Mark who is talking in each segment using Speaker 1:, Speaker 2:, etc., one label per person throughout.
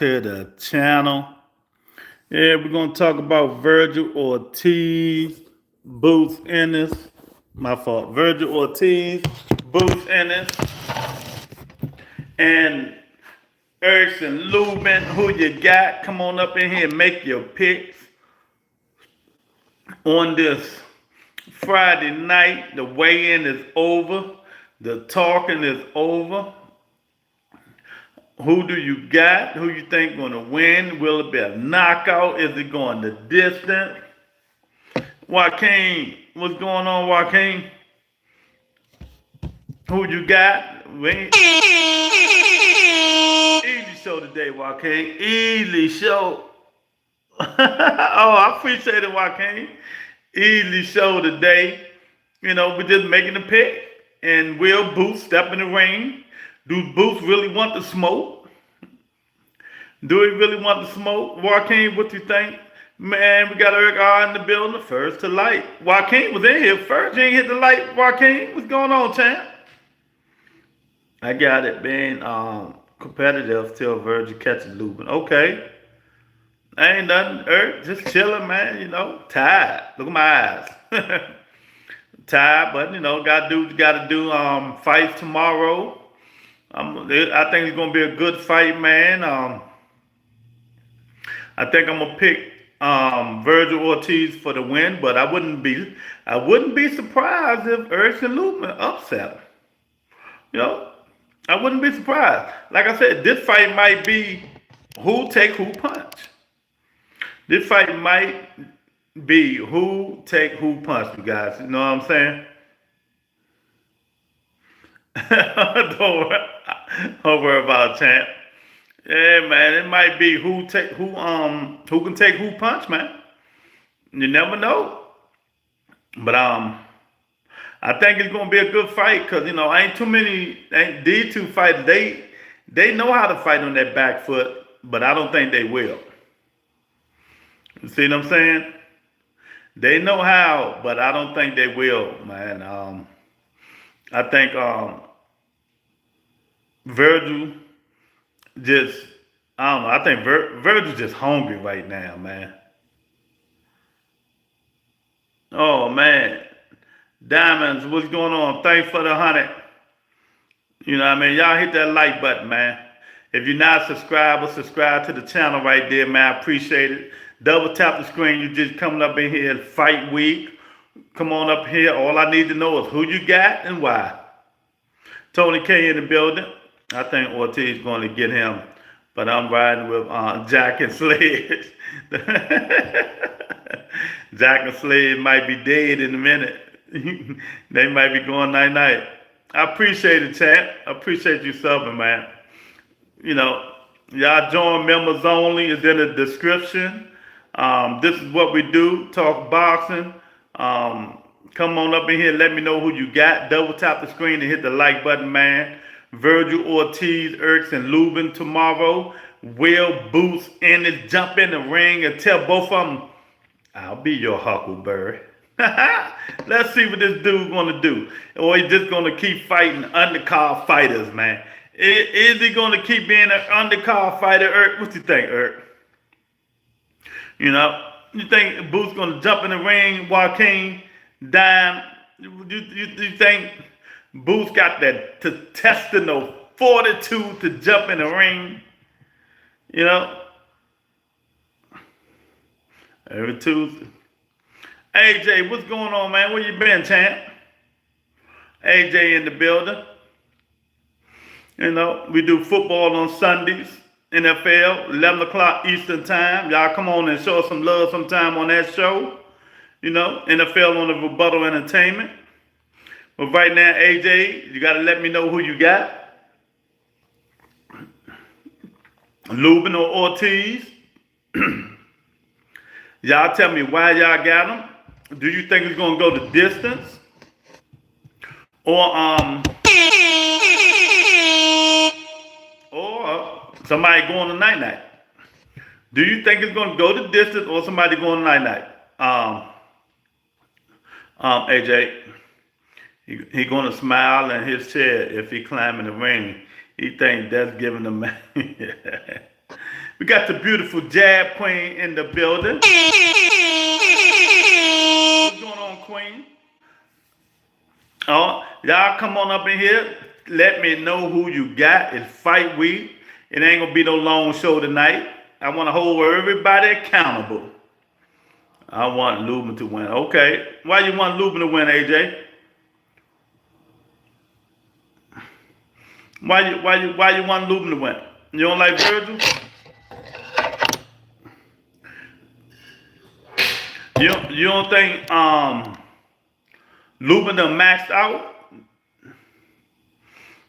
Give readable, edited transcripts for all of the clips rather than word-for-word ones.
Speaker 1: to the channel. Yeah, we're gonna talk about Virgil Ortiz, Boots Ennis. My fault. Virgil Ortiz, Boots Ennis, and Erickson Lubin. Who you got? Come on up in here and make your picks on this Friday night. The weigh-in is over. The talking is over. Who do you got? Who you think going to win? Will it be a knockout? Is it going the distance? Joaquin, what's going on, Joaquin? Who you got? Easy show today, Joaquin. Easy show. Oh, I appreciate it, Joaquin. Easy show today. You know, we're just making a pick. And will Boots step in the ring? Do Boots really want the smoke? Do he really want the smoke? Joaquin, what you think? Man, we got Eric R in the building, first to light. Joaquin was in here first. You ain't hit the light, Joaquin. What's going on, champ? I got it, man. Competitive till Virgil catches Lubin. Okay. Ain't nothing, Eric. Just chilling, man. You know, tired. Look at my eyes. Tired, but you know, gotta do fights tomorrow. I think it's gonna be a good fight, man. I think I'm gonna pick Virgil Ortiz for the win, but I wouldn't be surprised if Erickson Lubin upset him. You know, I wouldn't be surprised. Like I said, this fight might be who take who punch. This fight might be who take who punch, you guys. You know what I'm saying? Don't worry about it, champ. Yeah, man, it might be who can take who punch, man. You never know. But I think it's gonna be a good fight because you know these two fighters they know how to fight on that back foot, but I don't think they will. You see what I'm saying? They know how, but I don't think they will, man. I think Virgil just, I don't know. I think Virgil's just hungry right now, man. Oh, man. Diamonds, what's going on? Thanks for the 100. You know what I mean? Y'all hit that like button, man. If you're not subscribed, subscribe to the channel right there, man. I appreciate it. Double tap the screen. You just coming up in here fight week. Come on up here. All I need to know is who you got and why. Tony K in the building. I think Ortiz is going to get him, but I'm riding with Jack and Slade. Jack and Slade might be dead in a minute. They might be going night-night. I appreciate it, champ. I appreciate you subbing, man. You know, y'all join members only is in the description. This is what we do, talk boxing. Come on up in here, let me know who you got. Double tap the screen and hit the like button, man. Virgil Ortiz, Erickson Lubin tomorrow. Will Boots Ennis jump in the ring and tell both of them, I'll be your huckleberry. Let's see what this dude's gonna do. Or he's just gonna keep fighting undercard fighters, man. Is he gonna keep being an undercard fighter, Eric? What you think, Eric? You know, you think Boots gonna jump in the ring, Joaquin, Dime? You think Boots got that intestinal fortitude to jump in the ring? You know, every Tuesday. AJ, what's going on, man? Where you been, champ? AJ in the building. You know, we do football on Sundays. NFL, 11 o'clock Eastern time. Y'all come on and show us some love sometime on that show. You know, NFL on the Rebuttal Entertainment. But right now, AJ, you got to let me know who you got. Lubin or Ortiz. Y'all tell me why y'all got them. Do you think it's going to go the distance? Or somebody going to night-night? Do you think it's going to go the distance or somebody going to night-night? AJ, he going to smile in his chair if he climb in the ring. He think that's giving him. We got the beautiful Jab Queen in the building. What's going on, Queen? Oh, y'all come on up in here. Let me know who you got. It's fight week. It ain't gonna be no long show tonight. I want to hold everybody accountable. I want Lubin to win. Okay. Why you want Lubin to win, AJ? Why you want Lubin to win? You don't like Virgil? You don't think Lubin done maxed out?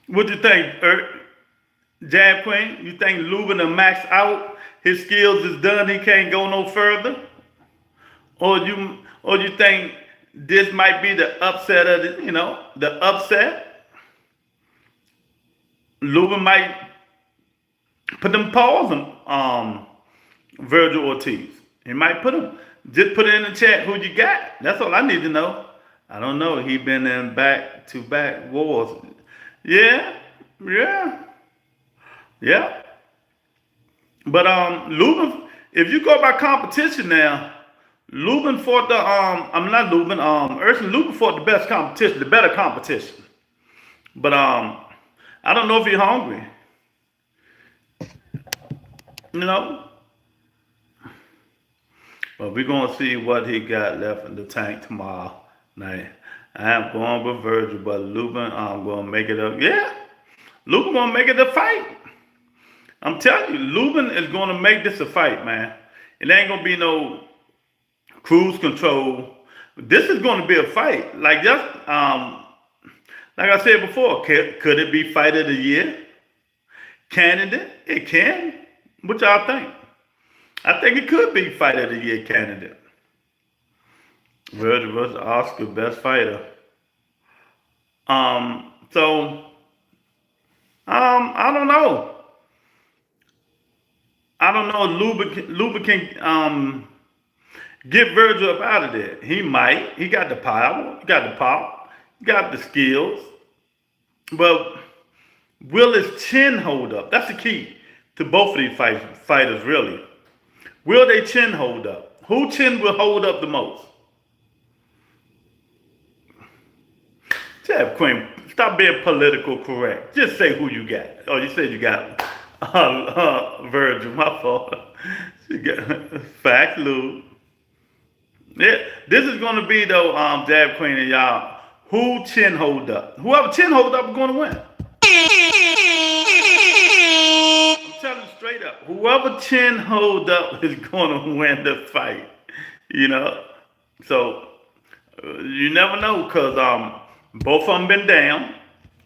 Speaker 1: What do you think, Jab Queen? You think Lubin done maxed out? His skills is done. He can't go no further. Or you think this might be the upset of the upset? Lubin might put them paws on Virgil Ortiz. He might just put it in the chat who you got. That's all I need to know. I don't know. He been in back-to-back wars. Yeah. But Lubin, if you go by competition now, Lubin fought Erickson Lubin fought the best competition, the better competition. But I don't know if he's hungry. But we're gonna see what he got left in the tank tomorrow night. I am going with Virgil, but Lubin, I'm gonna make it up. Yeah, Lubin gonna make it a fight. I'm telling you, Lubin is gonna make this a fight, man. It ain't gonna be no cruise control. This is gonna be a fight. Like I said before, could it be fight of the year candidate? It can. What y'all think? I think it could be fight of the year candidate. Virgil versus Oscar, best fighter. I don't know. I don't know if Lubin can get Virgil up out of there. He might. He got the power. He got the pop. He got the skills. But will his chin hold up? That's the key to both of these fighters, really. Will their chin hold up? Whose chin will hold up the most? Jab Queen, stop being political correct. Just say who you got. Oh, you said you got Virgil. My fault. You got fact, Lou. Yeah, this is going to be though, Jab Queen and y'all. Who chin hold up? Whoever chin hold up is going to win. I'm telling you straight up. Whoever chin hold up is going to win the fight. So you never know, because both of them been down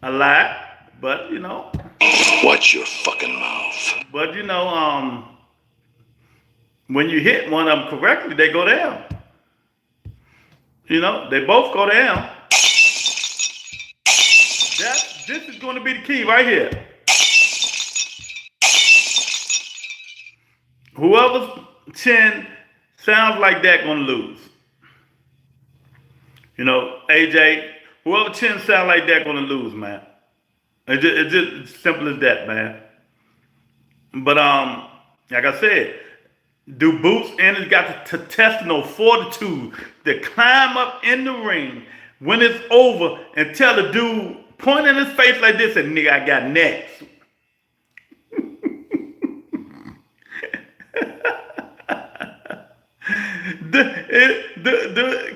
Speaker 1: a lot, but
Speaker 2: Watch your fucking mouth.
Speaker 1: But when you hit one of them correctly, they go down. They both go down. This is going to be the key right here. Whoever's chin sounds like that going to lose. AJ, whoever chin sound like that going to lose, man. It's just simple as that, man. But like I said, do Boots and has got to test no fortitude to climb up in the ring when it's over and tell the dude, point in his face like this, and nigga, I got next.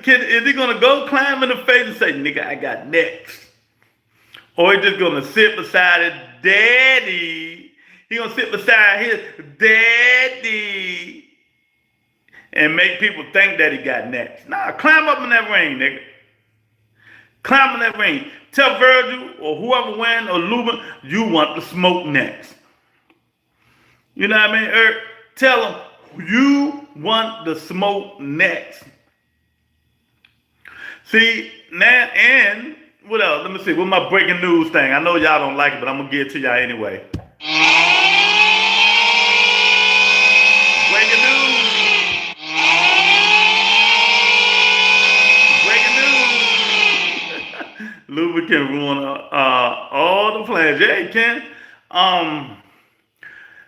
Speaker 1: Is he gonna go climb in the face and say, nigga, I got next? Or he just gonna sit beside his daddy? He gonna sit beside his daddy and make people think that he got next. Nah, climb up in that ring, nigga. Climb in that ring. Tell Virgil or whoever wins or Lubin, you want the smoke next. You know what I mean? Tell him you want the smoke next. See, now, and what else? Let me see. What's my breaking news thing? I know y'all don't like it, but I'm going to give it to y'all anyway. Breaking news. Lubin can ruin all the plans. Yeah, he can.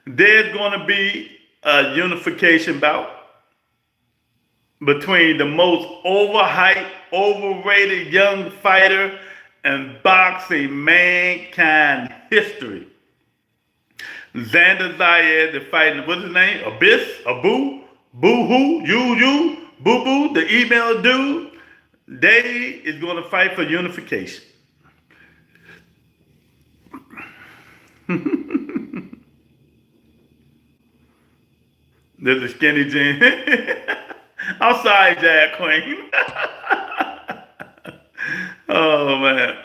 Speaker 1: There's going to be a unification bout between the most overhyped, overrated young fighter in boxing mankind history. Xander Zayed, the fighting, what's his name? Abyss? Abu? Boo-hoo? You? Boo-boo? The email dude? They is going to fight for unification. There's a skinny jean. I'm sorry, Jack Queen. Oh, man.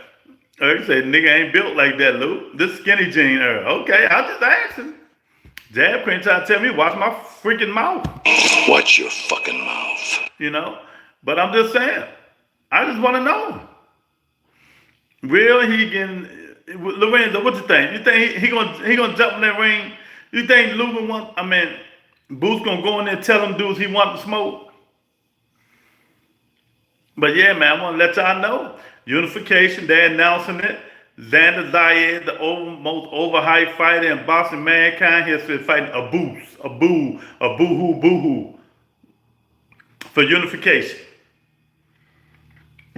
Speaker 1: Eric said, nigga ain't built like that, Lou. This skinny jean era. Okay, I just asking. Jab Queen trying to tell me, watch my freaking mouth.
Speaker 2: Watch your fucking mouth.
Speaker 1: You know? But I'm just saying. I just want to know. Will he get... Lorenzo, what you think? You think he gonna jump in that ring? You think Lubin Boots gonna go in there and tell them dudes he want to smoke? But yeah, man, I want to let y'all know. Unification, they're announcing it. Xander Zayed, the most overhyped fighter in boxing mankind history, fighting a boo-hoo for unification.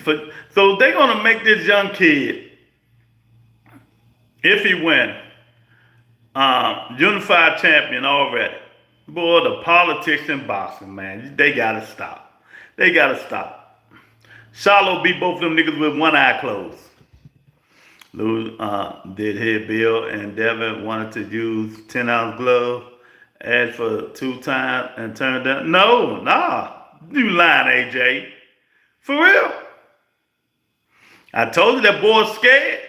Speaker 1: So they're gonna make this young kid, if he win, unified champion already. Boy, the politics in boxing, man, they gotta stop. They gotta stop. Charlo beat both of them niggas with one eye closed. Lou did hit Bill and Devin wanted to use 10-ounce glove, asked for 2 times and turned down. No, nah, you lying, AJ. For real. I told you that boy's scared.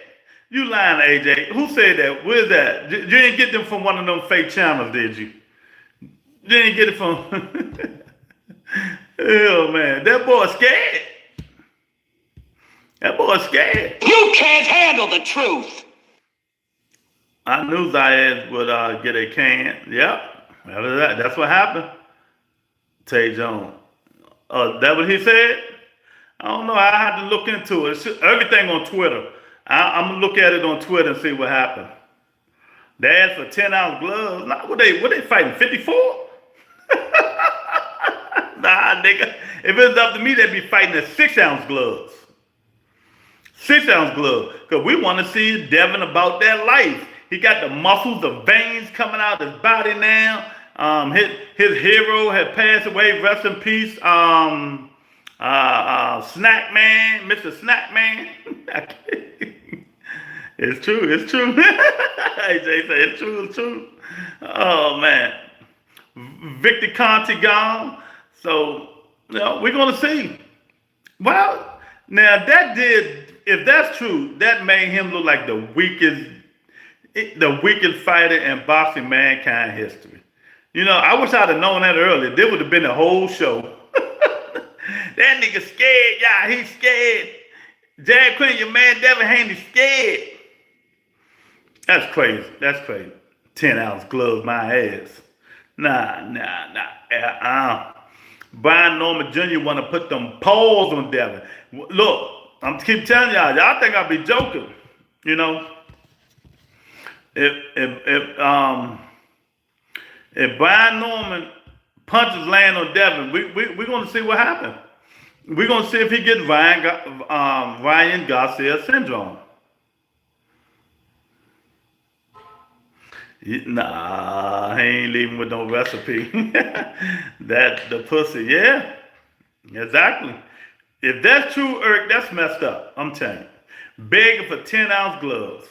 Speaker 1: You lying, AJ. Who said that? Where's that? You didn't get them from one of them fake channels, did you? You didn't get it from... Oh, man. That boy's scared. That boy's scared.
Speaker 2: You can't handle the truth.
Speaker 1: I knew Zayed would get a can. Yep. That's what happened. Tay Jones. That what he said? I don't know. I had to look into it. Everything on Twitter. I'm going to look at it on Twitter and see what happened. They asked for 10-ounce gloves. Nah, what they fighting, 54? Nah, nigga. If it's up to me, they'd be fighting at 6-ounce gloves. 6-ounce gloves. Because we want to see Devin about that life. He got the muscles, the veins coming out of his body now. His hero had passed away. Rest in peace. Snack Man, Mr. Snack Man. It's true. AJ said it's true. Oh, man. Victor Conti gone. So, we're going to see. Well, now if that's true, that made him look like the weakest fighter in boxing mankind history. I wish I'd have known that earlier. There would have been a whole show. That nigga scared, y'all. He's scared. Jack Quinn, your man Devin Haney scared. That's crazy. 10-ounce gloves, my ass. Nah. Brian Norman Jr. want to put them paws on Devin. Look, I'm keep telling y'all think I'll be joking. If Brian Norman punches land on Devin, we're going to see what happens. We're going to see if he gets Ryan Garcia syndrome. Nah, he ain't leaving with no recipe. The pussy, yeah, exactly. If that's true, Eric, that's messed up. I'm telling you. Begging for 10-ounce gloves.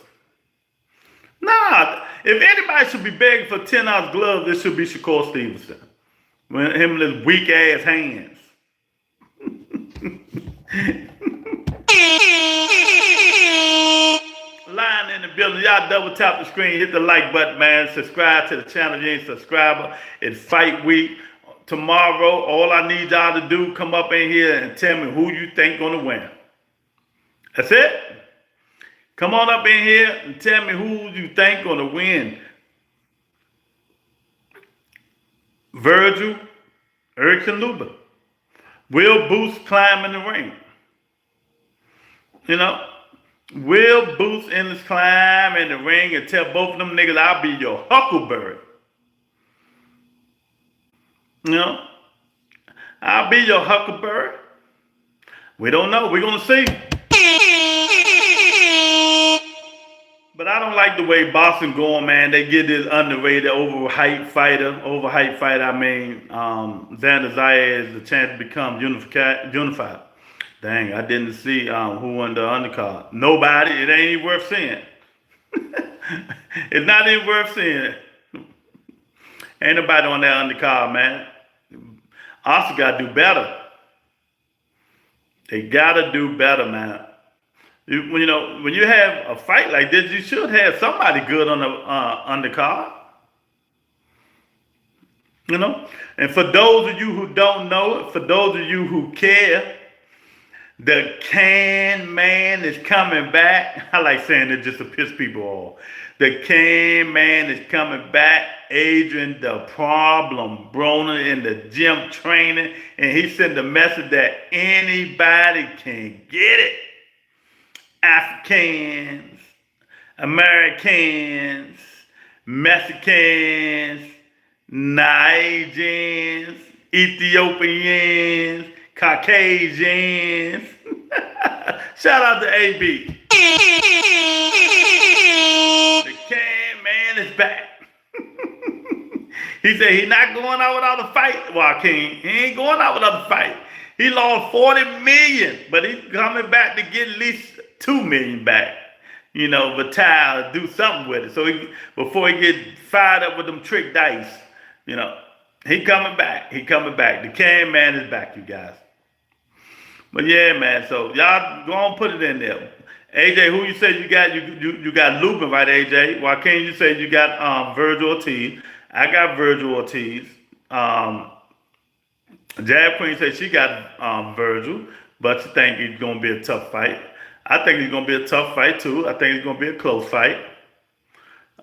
Speaker 1: Nah, if anybody should be begging for 10-ounce gloves, it should be Shakur Stevenson. With him and his weak ass hands. Lying in the building. Y'all double tap the screen, hit the like button, man. Subscribe to the channel if you ain't subscriber. It's fight week. Tomorrow, all I need y'all to do, come up in here and tell me who you think gonna win. That's it. Come on up in here and tell me who you think gonna win. Virgil, Erickson Lubin. Will Boots climb in the ring? Will Boots Endless climb in the ring and tell both of them niggas, I'll be your huckleberry. You know, I'll be your huckleberry. We don't know. We're gonna see. But I don't like the way boxing going, man. They get this underrated, overhyped fighter. Overhyped fighter. I mean, Xander Zayas the chance to become unified. Dang, I didn't see who won the undercard. Nobody. It ain't even worth seeing. It's not even worth seeing. Ain't nobody on that undercard, man. Oscar got to do better. They got to do better, man. You know, when you have a fight like this, you should have somebody good on the undercard. You know? And for those of you who don't know it, for those of you who care, the Can Man is coming back. I like saying it just to piss people off. The Can Man is coming back. Adrian, the problem, Broner in the gym training, and he sent a message that anybody can get it. Africans, Americans, Mexicans, Nigerians, Ethiopians, Caucasians. Shout out to AB. The Can Man is back. He said he's not going out without a fight, Joaquin. He ain't going out without a fight. He lost 40 million, but he's coming back to get at least 2 million back. You know, retire, do something with it. So before he get fired up with them trick dice, you know, he coming back. He coming back. The Can Man is back, you guys. But yeah, man. So y'all go on, put it in there. AJ, who you said you got? You got Lubin, right, AJ? Joaquin, you said you got Virgil Ortiz. I got Virgil Ortiz. Jab Queen said she got Virgil, but she think it's gonna be a tough fight. I think it's gonna be a tough fight too. I think it's gonna be a close fight.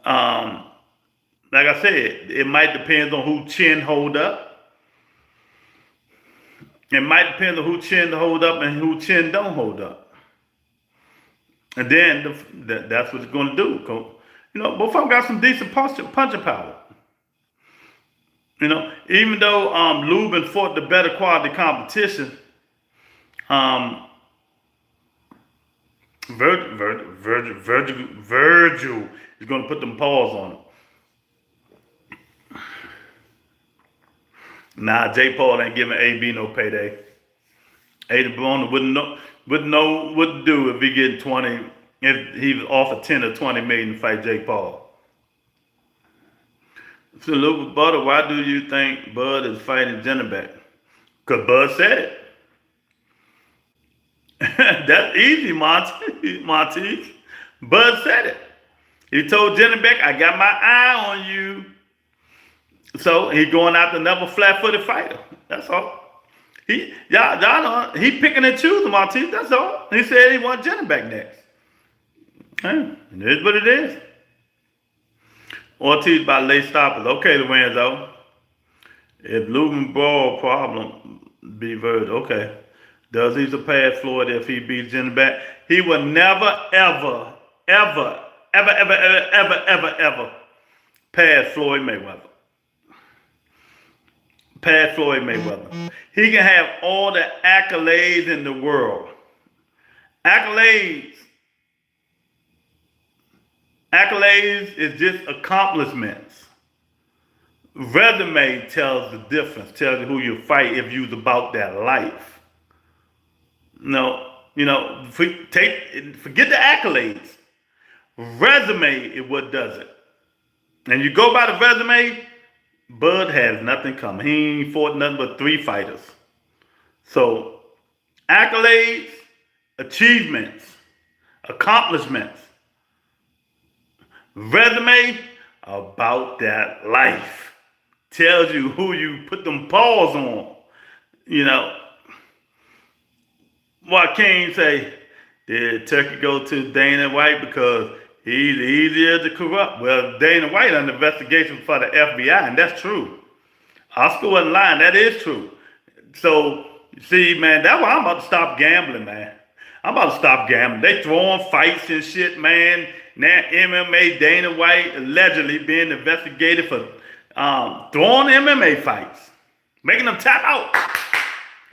Speaker 1: Like I said, it might depend on who chin hold up. It might depend on who chin hold up and who chin don't hold up. And then that's what it's gonna do. You know, both of them got some decent punching power. You know, even though Lubin fought the better quality competition, Virgil is going to put them paws on him. Nah, J. Paul ain't giving AB no payday. Ada Broner wouldn't know what to do if he get 20, if he was offered 10 or 20 million to fight Jake Paul. So, Luke Butter, why do you think Bud is fighting Jennerbeck? Because Bud said it. That's easy, Monty. Bud said it. He told Jennerbeck, I got my eye on you. So he going after another flat-footed fighter. That's all. Y'all know, he picking and choosing, Monty. That's all. He said he want Jennerbeck next. Hey, it is what it is. Ortiz by late stoppers. Okay, Lorenzo. If Lubin ball problem be Virgil. Okay. Does he surpass Floyd if he beats Jennerbeck? He will never, ever pass Floyd Mayweather. Pass Floyd Mayweather. He can have all the accolades in the world. Accolades is just accomplishments. Resume tells the difference, tells you who you fight if you's about that life. No, you know, forget the accolades. Resume is what does it. And you go by the resume, Bud has nothing coming. He ain't fought nothing but 3 fighters. So, accolades, achievements, accomplishments. Resume, about that life. Tells you who you put them paws on. You know. Joaquin say, did Turkey go to Dana White because he's easier to corrupt? Well, Dana White under investigation for the FBI, and that's true. Oscar wasn't lying. That is true. So, see, man, that's why I'm about to stop gambling, man. I'm about to stop gambling. They throwing fights and shit, man. Now MMA, Dana White allegedly being investigated for throwing MMA fights. making them tap out.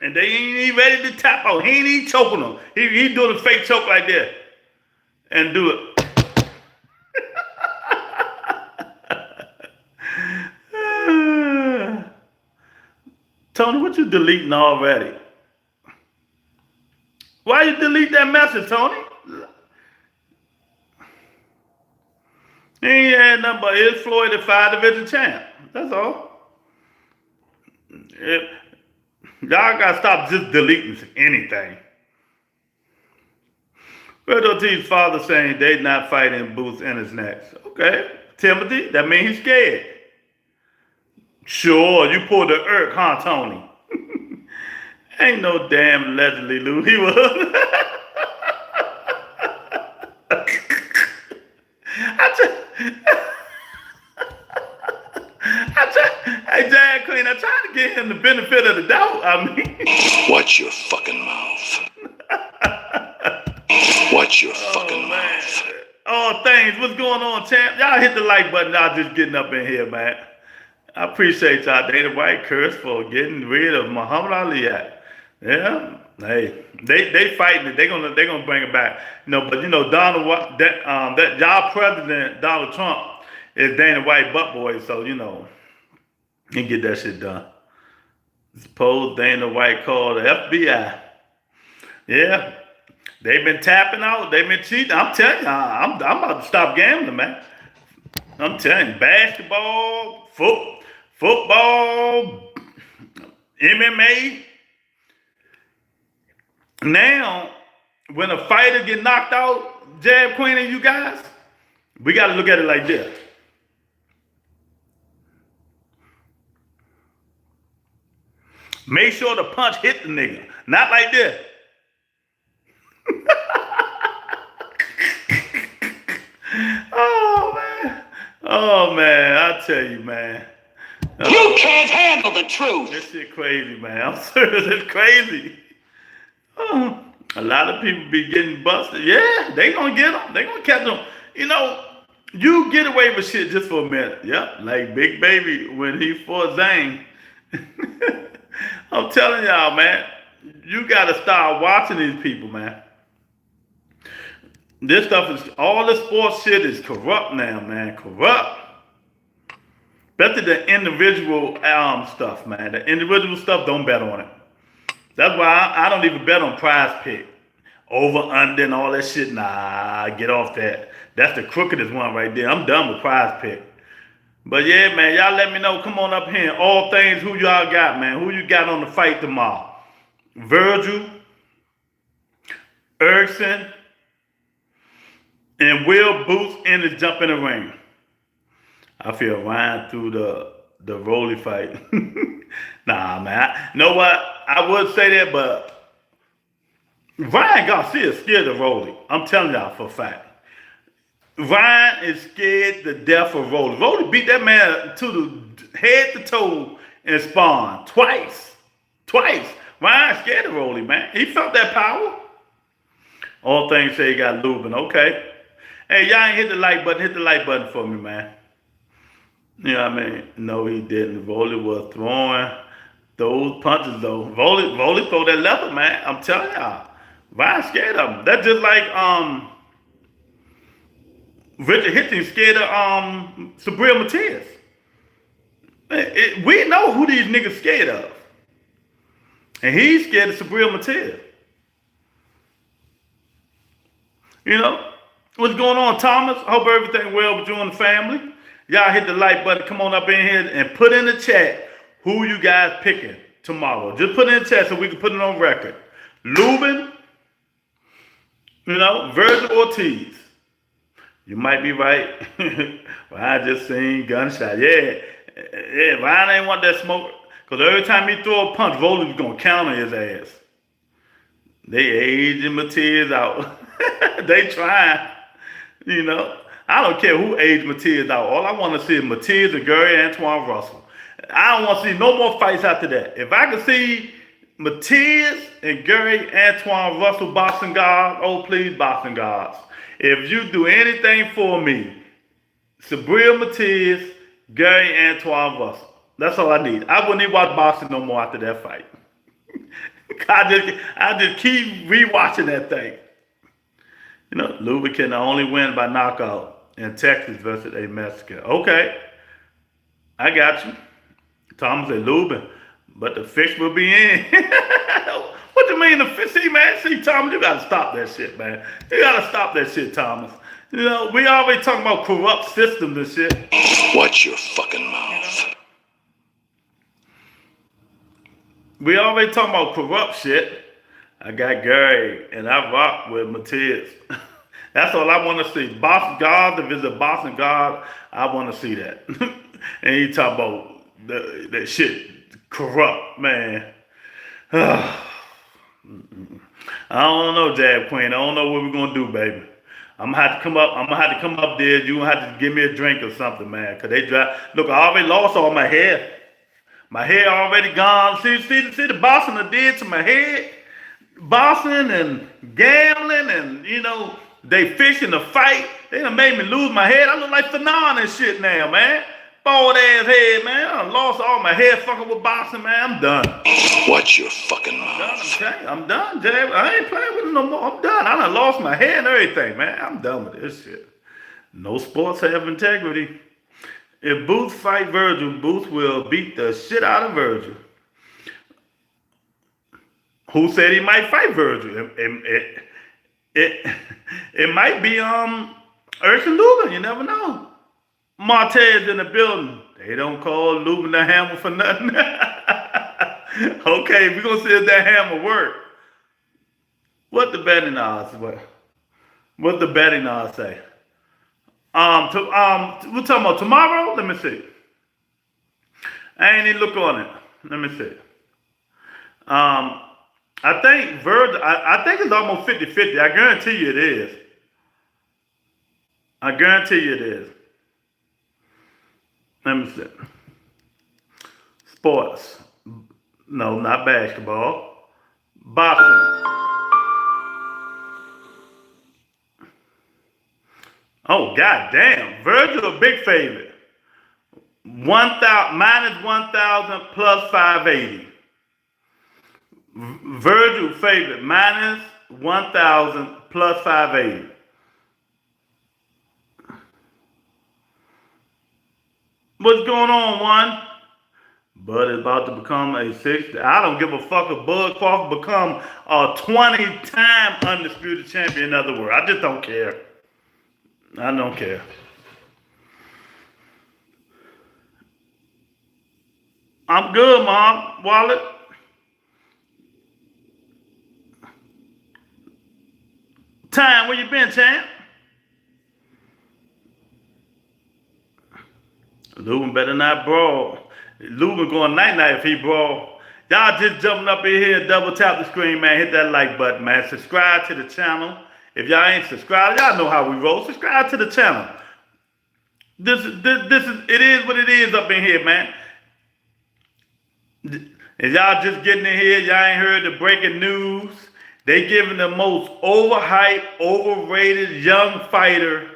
Speaker 1: And they ain't even ready to tap out. He ain't even choking them. He doing a fake choke like that. And do it. Tony, what you deleting already? Why you delete that message, Tony? He ain't had nothing but his Floyd at 5 division champ. That's all. Y'all gotta stop just deleting anything. Virgil Ortiz's father saying they not fighting Boots in his next. Okay. Timothy, that means he's scared. Sure, you pulled the irk, huh, Tony? Ain't no damn allegedly, Lou. He was. Hey, Jag Queen, I tried to give him the benefit of the doubt. I mean.
Speaker 2: Watch your fucking mouth. Watch your fucking mouth.
Speaker 1: Oh, things. What's going on, champ? Y'all hit the like button. Y'all just getting up in here, man. I appreciate y'all. Dana White curse for getting rid of Muhammad Ali. Yeah. Hey, they fighting it. They gonna bring it back. But Donald, that y'all president Donald Trump is Dana White butt boy. So he get that shit done. Suppose Dana White called the FBI. Yeah. They've been tapping out. They've been cheating. I'm telling you, I'm about to stop gambling, man. I'm telling you, basketball, football, MMA. Now, when a fighter get knocked out, Jab Queen and you guys, we got to look at it like this. Make sure the punch hit the nigga, not like this. Oh man, I tell you, man.
Speaker 2: You can't handle the truth.
Speaker 1: This shit crazy, man. I'm serious, it's crazy. A lot of people be getting busted. Yeah, they gonna get them. They gonna catch them. You get away with shit just for a minute. Yep, like Big Baby when he fought Zane. I'm telling y'all, man. You gotta start watching these people, man. This stuff is, all the sports shit is corrupt now, man. Corrupt. Better the individual stuff, man. The individual stuff, don't bet on it. That's why I don't even bet on Prize Pick. Over, under, and all that shit. Nah, get off that. That's the crookedest one right there. I'm done with Prize Pick. But yeah, man, y'all let me know. Come on up here. All things, who y'all got, man? Who you got on the fight tomorrow? Virgil, Erickson, and Will Boots in the jump in the ring. I feel Ryan through the Rolly fight. Nah, man. You know what? I would say that, but Ryan Garcia is scared of Rolly. I'm telling y'all for a fact. Ryan is scared to death of Rolly. Rolly beat that man to the head to toe in Spawn twice. Ryan scared of Rolly, man. He felt that power. All things say he got Lubin. Okay. Hey, y'all ain't hit the like button. Hit the like button for me, man. You know what I mean? No, he didn't. Rolly was throwing those punches, though. Rolly throw that level, man. I'm telling y'all. Ryan scared of him. That's just like Richard Hitchens scared of Sabrina Matias. We know who these niggas scared of. And he's scared of Sabrina Matias. What's going on, Thomas? Hope everything well with you and the family. Y'all hit the like button. Come on up in here and put in the chat who you guys picking tomorrow. Just put in the chat so we can put it on record. Lubin, Virgil Ortiz. You might be right. I just seen gunshot. Yeah, Ryan ain't want that smoke. Because every time he throw a punch, Rolly was going to counter his ass. They aging Matias out. They trying. I don't care who aged Matias out. All I want to see is Matias and Gary Antoine Russell. I don't want to see no more fights after that. If I can see Matias and Gary Antoine Russell boxing guards, oh please boxing guards. If you do anything for me, Sabrina Matias, Gary Antoine Russell. That's all I need. I wouldn't even watch boxing no more after that fight. I just keep rewatching that thing. You know, Lubin can only win by knockout in Texas versus a Mexican. Okay, I got you. Thomas said Lubin, but the fish will be in. What you mean the fish? See, man, see, Thomas, you gotta stop that shit, man. You gotta stop that shit, Thomas. You know, we always talking about corrupt systems and shit.
Speaker 2: Watch your fucking mouth.
Speaker 1: We always talking about corrupt shit. I got Gary, and I rock with Matias. That's all I want to see. Boston God, if it's a Boston God, I want to see that. And he talk about that shit corrupt, man. I don't know, Jab Queen. I don't know what we're gonna do, baby. I'm gonna have to come up. I'm gonna have to come up there. You gonna have to give me a drink or something, man. Cause they drive. Look, I already lost all my hair. My hair already gone. See the boxing I did to my head. Boxing and gambling and, you know, they fishing the fight. They done made me lose my head. I look like Fanon and shit now, man. Bald ass head, man. I done lost all my hair fucking with boxing, man. I'm done.
Speaker 2: Watch your fucking mouth.
Speaker 1: I'm done, Jay. I ain't playing with it no more. I'm done. I done lost my hair and everything, man. I'm done with this shit. No sports have integrity. If Booth fight Virgil, Booth will beat the shit out of Virgil. Who said he might fight Virgil? It might be Erickson Lubin. You never know. Martez in the building. They don't call Lubin the hammer for nothing. Okay, we're gonna see if that hammer work. What the betting odds? What the betting odds say? We're talking about tomorrow. Let me see. I ain't even look on it. Let me see. I think Virgil. I think it's almost 50-50. I guarantee you it is. I guarantee you it is. Let me see. Sports. No, not basketball. Boxing. Oh, goddamn. Virgil a big favorite. 1,000 minus 1,000 plus 580. Virgil favorite minus 1,000 plus 580. What's going on, one? Bud is about to become a 60. I don't give a fuck if Bud Crawford become a 20-time undisputed champion. In other words, I just don't care. I don't care. I'm good, Mom. Wallet. Time, where you been, champ? Lubin better not brawl. Lubin going night-night if he brawl. Y'all just jumping up in here, double tap the screen, man. Hit that like button, man. Subscribe to the channel. If y'all ain't subscribed, y'all know how we roll. Subscribe to the channel. This is it is what it is up in here, man. And y'all just getting in here, y'all ain't heard the breaking news. They giving the most overhyped, overrated young fighter,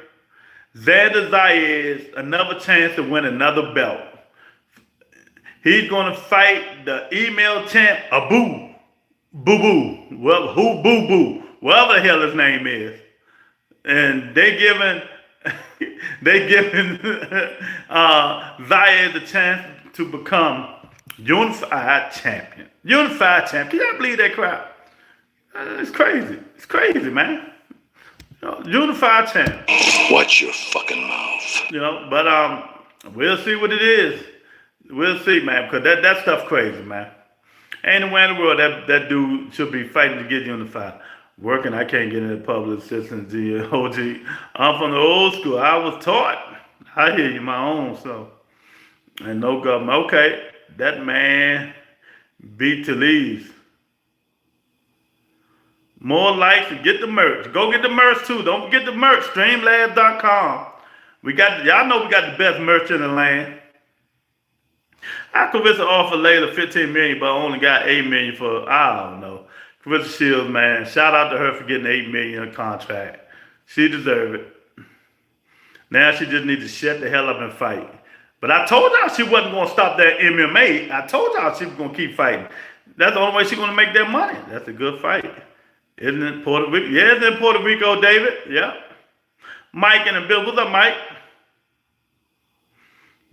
Speaker 1: Xander Zayas, another chance to win another belt. He's gonna fight the email champ Abu Boo, well, who Boo Boo, whatever the hell his name is, and they giving Zayas the chance to become unified champion. Unified champion. Can y'all believe that crap? It's crazy. It's crazy, man. You know, unified champ.
Speaker 2: Watch your fucking mouth.
Speaker 1: You know, but we'll see what it is. We'll see, man, because that stuff crazy, man. Ain't nowhere in the world that dude should be fighting to get unified. Working, I can't get into public assistance, OG. I'm from the old school. I was taught. I hear you my own, so. And no government. Okay, that man beat Talese. More likes and get the merch. Go get the merch too. Don't forget the merch. Streamlabs.com. Y'all know we got the best merch in the land. I Carissa offered Layla $15 million, but I only got $8 million for, I don't know. Carissa Shields, man. Shout out to her for getting $8 million contract. She deserved it. Now she just needs to shut the hell up and fight. But I told y'all she wasn't going to stop that MMA. I told y'all she was going to keep fighting. That's the only way she's going to make that money. That's a good fight. Isn't it Puerto Rico? Yeah, it's in Puerto Rico, David. Yeah. Mike and the Bill. What's up, Mike?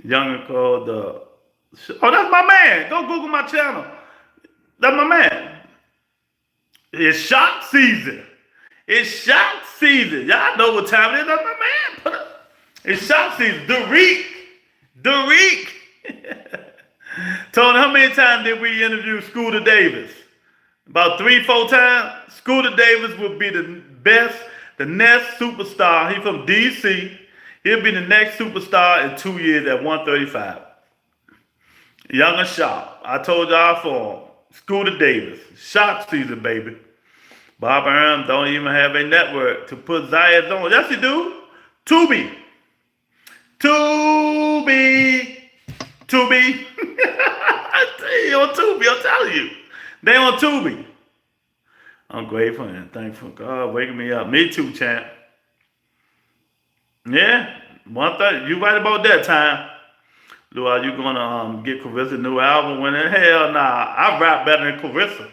Speaker 1: Younger called oh, that's my man. Go Google my channel. That's my man. It's shot season. It's shot season. Y'all know what time it is. That's my man. Put up. It's shot season. Derek. Tony, how many times did we interview Scooter Davis? About 3-4 times. Scooter Davis will be the best, the next superstar. He's from DC. He'll be the next superstar in 2 years at 135. Young and sharp. I told y'all for him. Scooter Davis. Shot season, baby. Bob Arum don't even have a network to put Zayas on. Yes, he do. Tubi. They on Tubi, I'm telling you. They on Tubi. I'm grateful and thankful God waking me up. Me too, champ. Yeah, 1:30. You right about that time. Are you gonna get Carissa new album? When in hell nah, I rap better than Carissa.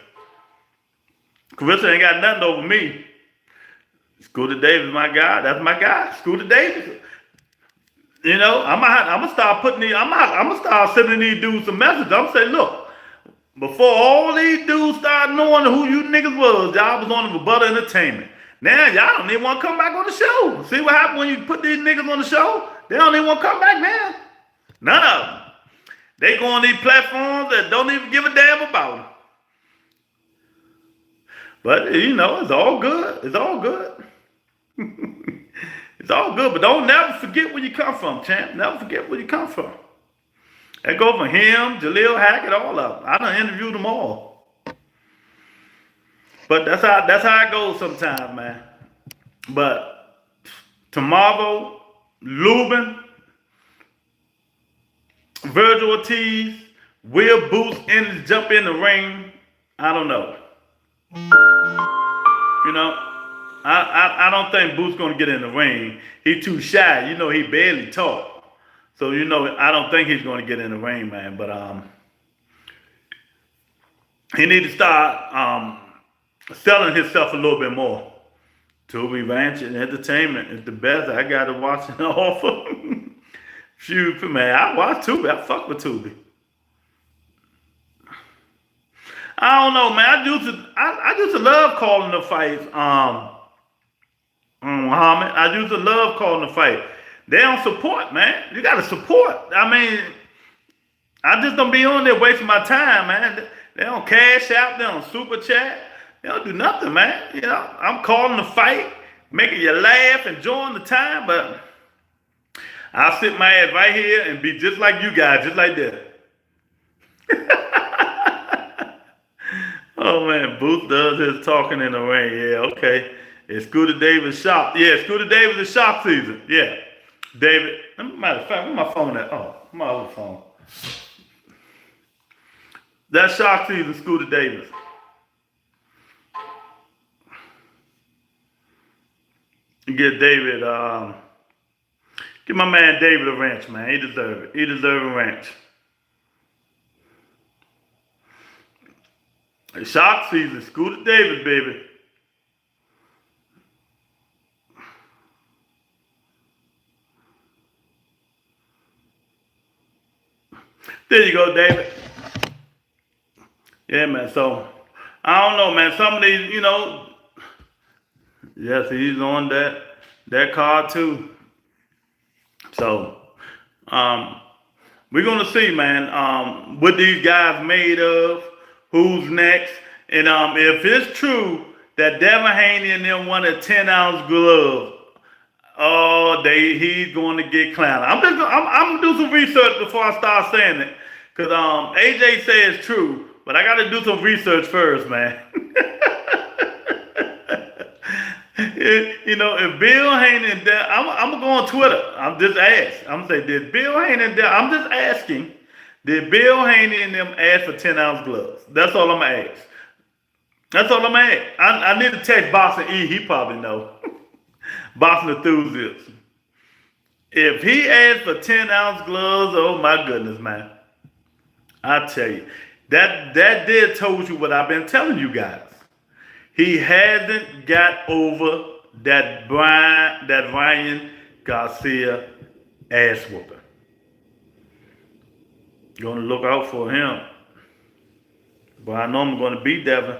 Speaker 1: Carissa ain't got nothing over me. Scooter Davis, my guy. That's my guy. Scooter Davis. You know, I'm gonna start putting these. I'm gonna start sending these dudes some messages. I'm saying, look, before all these dudes start knowing who you niggas was, y'all was on the Butter Entertainment. Now y'all don't even want to come back on the show. See what happened when you put these niggas on the show? They don't even want to come back now. None of them. They go on these platforms that don't even give a damn about them. But you know, it's all good. It's all good. It's all good, but don't never forget where you come from, champ. Never forget where you come from. That go from him, Jaleel Hackett, all of them. I done interviewed them all. But that's how it goes sometimes, man. But tomorrow, Lubin, Virgil Ortiz, will Boots jump in the ring? I don't know. You know, I don't think Boots gonna get in the ring. He too shy. You know, he barely talk. So you know, I don't think he's gonna get in the ring, man. But he need to start selling himself a little bit more. Tubi Ranch and Entertainment is the best. I got to watch it offer. Shoot, man, I watch Tubi. I fuck with Tubi. I don't know, man. I used to love calling the fights. Muhammad, I used to love calling the fight. They don't support, man. You got to support. I mean, I just don't be on there wasting my time, man. They don't cash out. They don't super chat. They don't do nothing, man. You know, I'm calling the fight, making you laugh, enjoying the time, but I'll sit my ass right here and be just like you guys, just like that. Oh, man, Booth does his talking in the ring. Yeah, okay. It's Scooter Davis shop. Yeah, Scooter Davis is shop season. Yeah. David, matter of fact, where's my phone at? Oh, my other phone. That's shop season, Scooter Davis. You get David, give my man David a ranch, man. He deserve it. He deserve a ranch. Shock season, Scooter Davis, baby. There you go, David. Yeah, man. So I don't know, man. Some of these, you know, yes, he's on that card too. So we're gonna see, man, what these guys made of, who's next, and if it's true that Devin Haney and them won a 10-ounce glove, oh, he's going to get clowned. I'm gonna do some research before I start saying it, cause AJ says it's true, but I got to do some research first, man. You know, if Bill Haney and I'm gonna go on Twitter. I'm just asking. I'm gonna say, did Bill Haney and I'm just asking, did Bill Haney and them ask for 10-ounce gloves? That's all I'm gonna ask. That's all I'm gonna ask. I need to text Boston E. He probably know. Boston enthusiast. If he asked for 10-ounce gloves, oh my goodness, man. I tell you, that did told you what I've been telling you guys. He hasn't got over that Ryan Garcia ass whooping. Gonna look out for him. But I know I'm gonna beat Devin.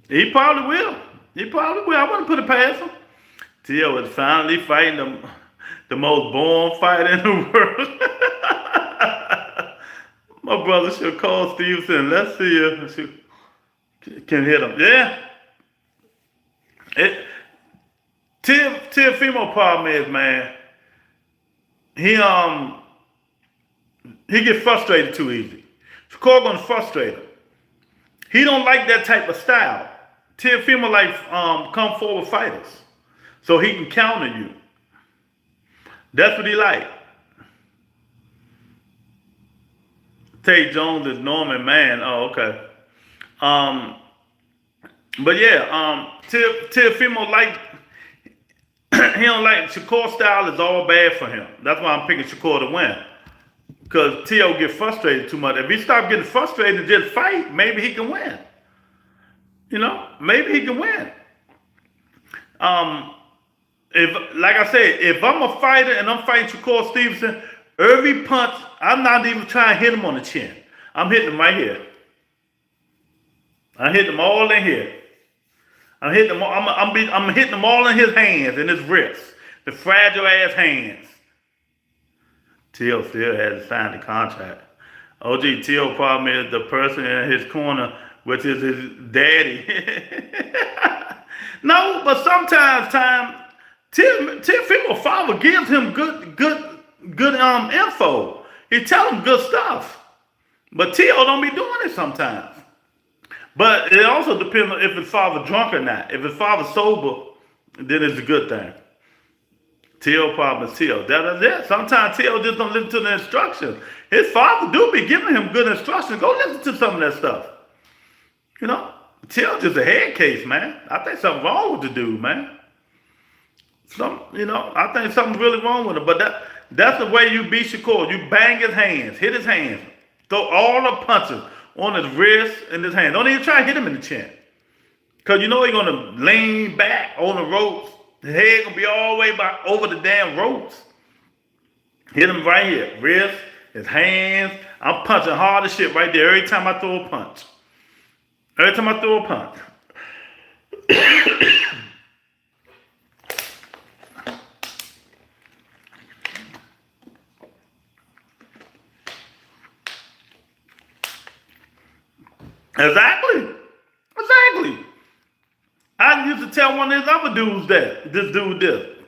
Speaker 1: He probably will. He probably will. I wouldn't put it past him. Tio is finally fighting the most born fighter in the world. My brother should call Stevenson. Let's see if she can hit him. Yeah. Teofimo problem is, man, he gets frustrated too easy. Shakur gonna frustrate him. He don't like that type of style. Teofimo like come forward fighters, so he can counter you. That's what he like. Tate Jones is Norman Man. Oh, okay. But yeah, Teofimo like he don't like Shakur style is all bad for him. That's why I'm picking Shakur to win. Because Tio get frustrated too much. If he stop getting frustrated and just fight, maybe he can win. You know, maybe he can win. If, like I said, if I'm a fighter and I'm fighting Shakur Stevenson, every punch, I'm not even trying to hit him on the chin. I'm hitting him right here. I hit them all in here. I'm hitting them. I'm hitting them all in his hands and his wrists, the fragile ass hands. Tio still hasn't signed the contract. OG Tio problem is the person in his corner, which is his daddy. No, but sometimes Teofimo father gives him good info. He tell him good stuff. But Tio don't be doing it sometimes. But it also depends on if his father drunk or not. If his father sober, then it's a good thing. Tio problem is Tio. That is it. Sometimes Tio just don't listen to the instructions. His father do be giving him good instructions. Go listen to some of that stuff. You know, Tio just a head case, man. I think something wrong with the dude, man. I think something's really wrong with him. But that's the way you beat Shakur. You bang his hands, hit his hands, throw all the punches on his wrist and his hand. Don't even try to hit him in the chin. Because you know he's going to lean back on the ropes. His head going to be all the way over the damn ropes. Hit him right here. Wrist, his hands. I'm punching hard as shit right there every time I throw a punch. Every time I throw a punch. Exactly. I used to tell one of these other dudes that this dude did.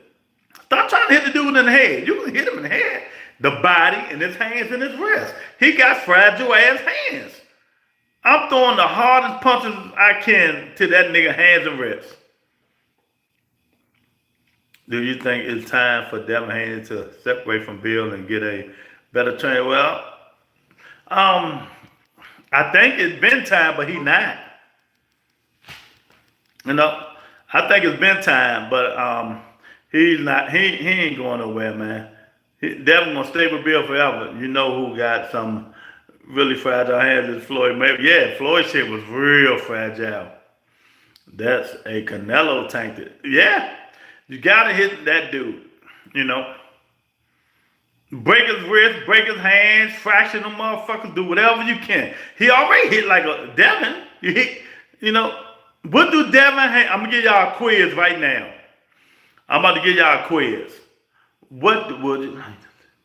Speaker 1: Stop trying to hit the dude in the head. You can hit him in the head, the body, and his hands and his wrist. He got fragile ass hands. I'm throwing the hardest punches I can to that nigga hands and wrists. Do you think it's time for Devin Haney to separate from Bill and get a better trainer? Well, I think it's been time, but he not. You know, I think it's been time, but he's not. He ain't going nowhere, man. Devin gonna stay with Bill forever. You know who got some really fragile hands is Floyd Mayweather. Yeah, Floyd shit was real fragile. That's a Canelo tainted. Yeah, you gotta hit that dude. You know, break his wrist, break his hands, fracture them motherfuckers, do whatever you can. He already hit like a Devin. You know, what do Devin I'm gonna give y'all a quiz right now. I'm about to give y'all a quiz. What would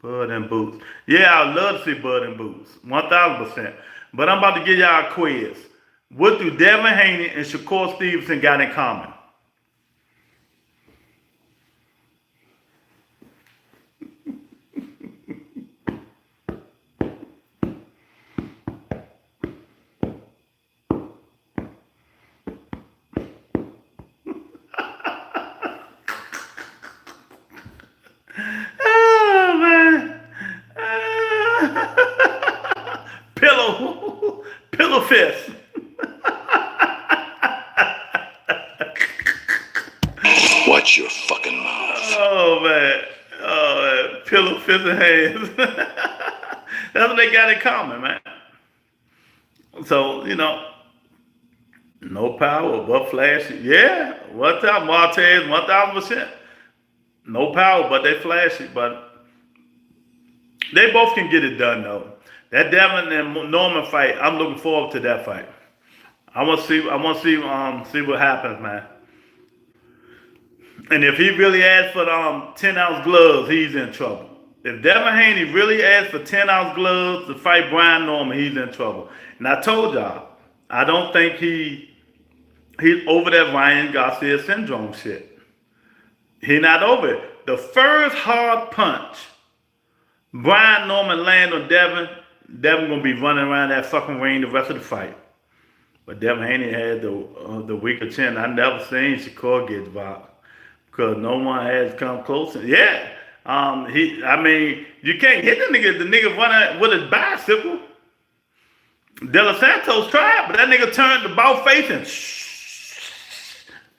Speaker 1: Bud and Boots? Yeah, I love to see Bud and Boots, 1000%. But I'm about to give y'all a quiz. What do Devin Haney and Shakur Stevenson got in common? Oh, man. Pillow fist.
Speaker 2: Watch your fucking mouth.
Speaker 1: Oh, man. Oh, Canelo fist and hands. That's what they got in common, man. So, no power, but flashy. Yeah, what's up, Martez? 1000%. No power, but they flashy. But they both can get it done, though. That Devin and Norman fight, I'm looking forward to that fight. I want to see what happens, man. And if he really asks for 10-ounce gloves, he's in trouble. If Devin Haney really asks for 10-ounce gloves to fight Brian Norman, he's in trouble. And I told y'all, I don't think he's over that Ryan Garcia syndrome shit. He not over it. The first hard punch Brian Norman land on Devin gonna be running around that fucking ring the rest of the fight. But Devin Haney had the weaker chin. I never seen Shakur get dropped because no one has come close. Yeah, you can't hit the nigga. The nigga running with his bicycle. De Los Santos tried, but that nigga turned the ball face and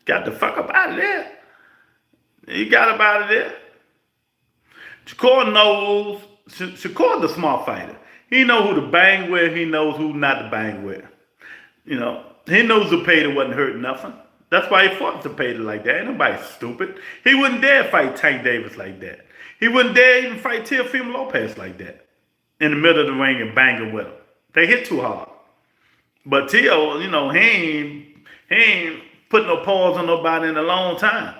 Speaker 1: got the fuck up out of there. He got up out of there. Shakur knows. Shakur's a smart fighter. He knows who to bang with. He knows who not to bang with. He knows Zepeda wasn't hurting nothing. That's why he fought Zepeda like that. Ain't nobody stupid. He wouldn't dare fight Tank Davis like that. He wouldn't dare even fight Teofimo Lopez like that. In the middle of the ring and banging with him. They hit too hard. But Teo, he ain't put no paws on nobody in a long time.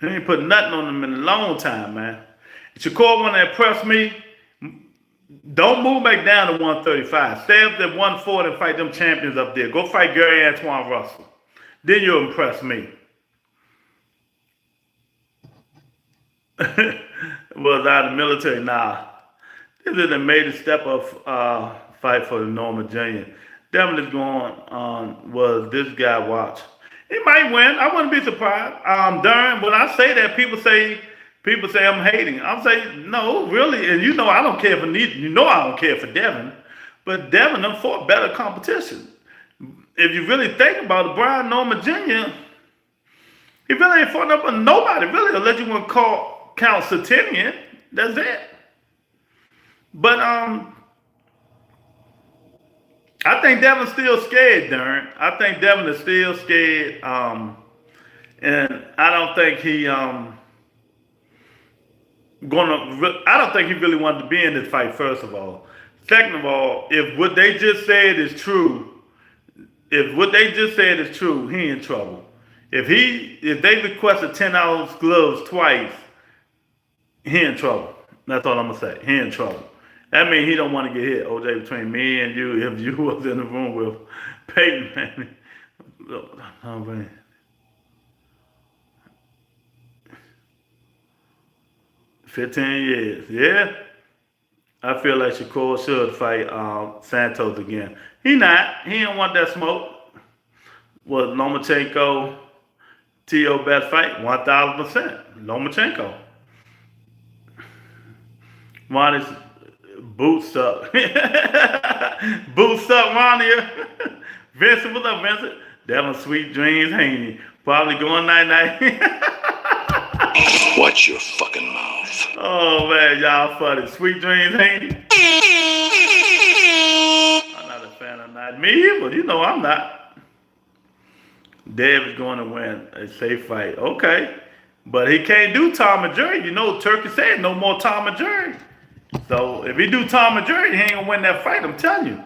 Speaker 1: He ain't put nothing on them in a long time, man. Shakur want to impress me. Don't move back down to 135. Stay up at 140 and fight them champions up there. Go fight Gary Antoine Russell. Then you'll impress me. Was out of the military? Nah. This is a major step up fight for the Norman Jr. Devin is going on. Was this guy watch? He might win. I wouldn't be surprised. Darren, when I say that, people say I'm hating. I'm saying, no, really. And I don't care for neither. I don't care for Devin. But Devin done fought better competition. If you really think about it, Brian Norman Jr., he really ain't fought up on nobody, really, unless you want to count Satinian. That's it. But I think Devin's still scared, Darren. I think Devin is still scared. And I don't think he I don't think he really wanted to be in this fight, first of all. Second of all, if what they just said is true, he in trouble. If they requested 10-ounce gloves twice, he in trouble. That's all I'm gonna say. He in trouble. That means he don't want to get hit, OJ, between me and you, if you was in the room with Peyton Manning. Oh, man. $15 years. Yeah. I feel like Shakur should fight Santos again. He not. He don't want that smoke. Was Lomachenko T.O. best fight? 1,000%. Lomachenko. Ronnie's boots up. Boots up, Ronnie. Vincent, what's up, Vincent? Devin Sweet Dreams Haney. Probably going night-night.
Speaker 2: Watch your fucking mouth.
Speaker 1: Oh, man, y'all funny. Sweet Dreams Haney. I'm not a fan of that. Me either. I'm not. Dev is going to win a safe fight. Okay. But he can't do Tom and Jerry. Turkey said no more Tom and Jerry. So if he do Tom and Jerry, he ain't going to win that fight. I'm telling you.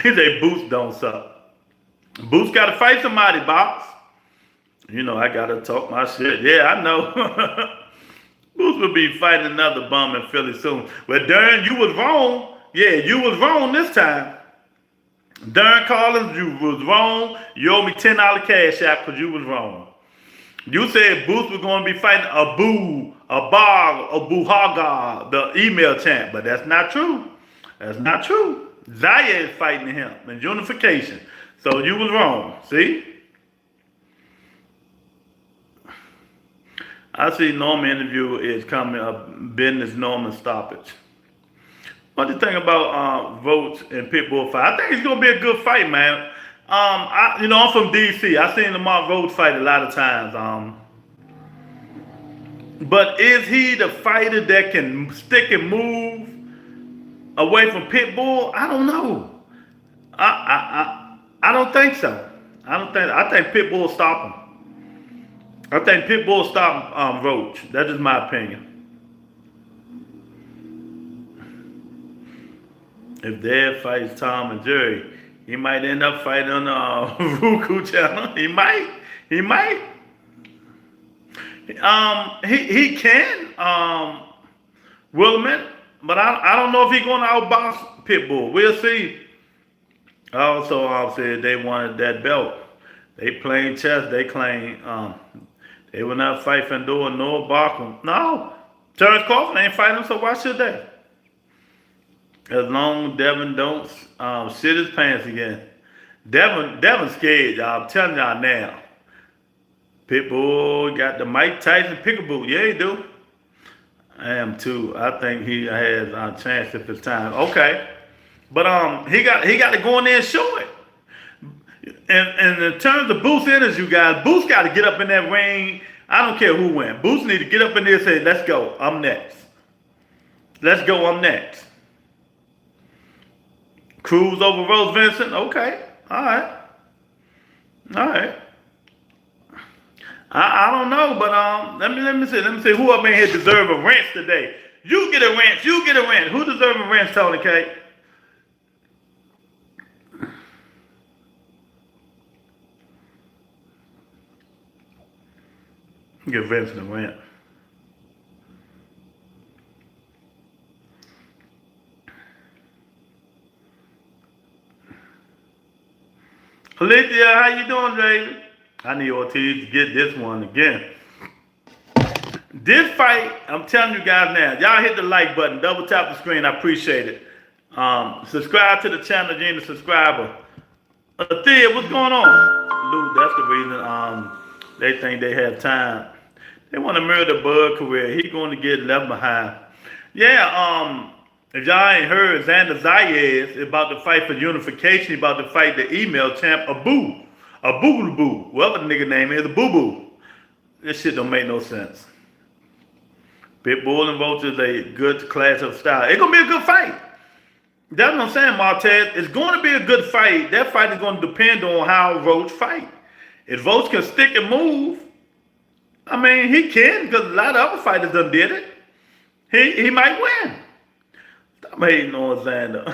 Speaker 1: He say Boots don't suck. Boots got to fight somebody, Box. I got to talk my shit. Yeah, I know. Boots will be fighting another bum in Philly soon. But Darren, you was wrong. Yeah, you was wrong this time. Darren Collins, you was wrong. You owe me $10 cash app because you was wrong. You said Boots was going to be fighting Abu Haga, the email champ. But that's not true. That's not true. Zaya is fighting him in unification. So you was wrong. See? I see Norman interview is coming up. Business Norman stoppage. What do you think about votes and Pitbull fight? I think it's gonna be a good fight, man. I'm from DC. I seen Lamar Rhodes fight a lot of times. But is he the fighter that can stick and move away from Pitbull? I don't know. I don't think so. I think Pitbull stop him. I think Pitbull stop Roach. That is my opinion. If Dad fights Tom and Jerry, he might end up fighting on the Roku channel. He might. He can Willamette, but I don't know if he's going to outbox Pitbull. We'll see. Also, said they wanted that belt. They playing chess. They claim they will not fight Fandor nor Barker. No, Terrence Crawford ain't fighting, so why should they? As long as Devin don't shit his pants again. Devin's scared, y'all. I'm telling y'all now. Pitbull got the Mike Tyson peekaboo. Yeah, he do. I am too. I think he has a chance if it's time. Okay. But he got to go in there and show it. And in terms of Boost energy, you guys, Boost got to get up in that ring. I don't care who wins. Boost need to get up in there and say, let's go. I'm next. Let's go. I'm next. Cruz over Rose Vincent. Okay. All right. I don't know, but let me see who up in here deserve a ranch today. You get a ranch. Who deserve a ranch, Tony K? Give Vincent a ranch. Alicia, how you doing, baby? I need Ortiz to get this one again. This fight, I'm telling you guys now, y'all hit the like button, double tap the screen, I appreciate it. Subscribe to the channel, if you ain't a subscriber. Thea, what's going on? Lou, that's the reason they think they have time. They want to murder Bud career. He going to get left behind. Yeah, if y'all ain't heard, Xander Zayas is about to fight for unification. He about to fight the email champ, Abu. Boo, whatever the nigga name is, Boo. This shit don't make no sense. Pitbull and Roach is a good clash of style. It's going to be a good fight. That's what I'm saying, Martez. It's going to be a good fight. That fight is going to depend on how Roach fight. If Roach can stick and move, I mean, he can, because a lot of other fighters done did it. He might win. Stop hating on Xander.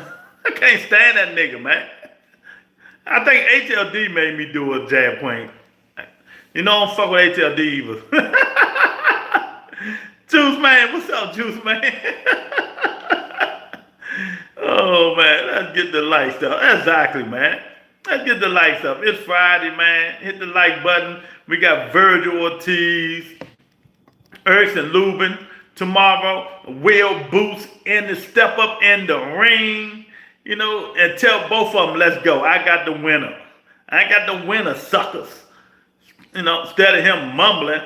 Speaker 1: I can't stand that nigga, man. I think HLD made me do a jab point. You know, I don't fuck with HLD either. Juice Man, what's up, Juice Man? Oh, man, let's get the lights up. Exactly, man. Let's get the lights up. It's Friday, man. Hit the like button. We got Virgil Ortiz, Erickson Lubin. Tomorrow, Will Boost in the step up in the ring. You know, and tell both of them, let's go. I got the winner. I got the winner, suckers. You know, instead of him mumbling,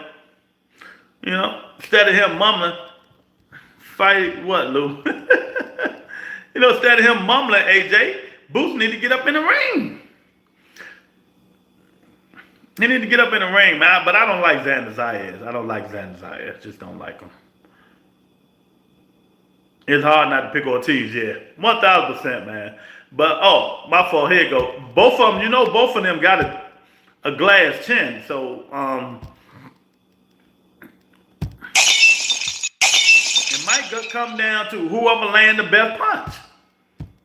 Speaker 1: fight what, Lou? Instead of him mumbling, AJ, Boost need to get up in the ring. He need to get up in the ring, man. But I don't like Xander Zayas. Just don't like him. It's hard not to pick Ortiz, yeah. 1,000%, man. But, my fault. Here you go. Both of them, both of them got a glass chin. So, it might come down to whoever land the best punch.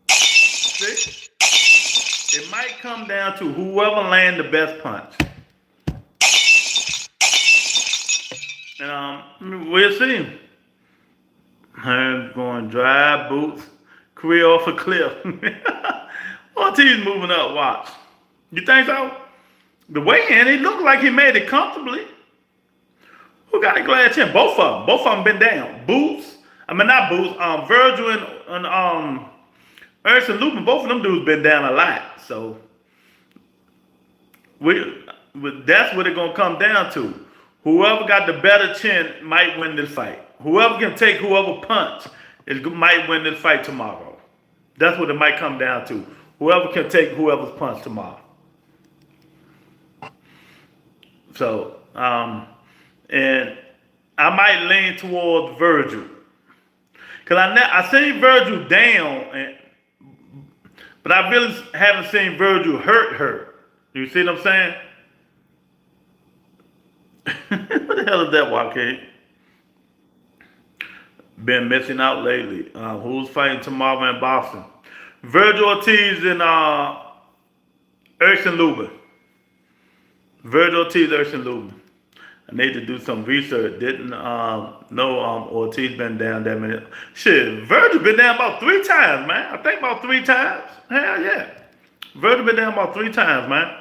Speaker 1: See? It might come down to whoever land the best punch. And we'll see. I'm going dry boots, career off a cliff. Ortiz moving up, watch. You think so? The way in, it looked like he made it comfortably. Who got a glass chin? Both of them been down. Not Boots. Virgil and Erickson Lubin, both of them dudes been down a lot. So that's what it's gonna come down to. Whoever got the better chin might win this fight. Whoever can take whoever punch might win this fight tomorrow. That's what it might come down to. Whoever can take whoever's punch tomorrow. So, and I might lean towards Virgil. Because I seen Virgil down, but I really haven't seen Virgil hurt. You see what I'm saying? What the hell is that, Joaquin? Been missing out lately. Who's fighting tomorrow in Boston? Virgil Ortiz and Erickson Lubin. Virgil Ortiz, Erickson Lubin. I need to do some research. Didn't know Ortiz been down that many. Shit, Virgil been down about 3 times, man. I think about 3 times. Hell yeah. Virgil been down about 3 times, man.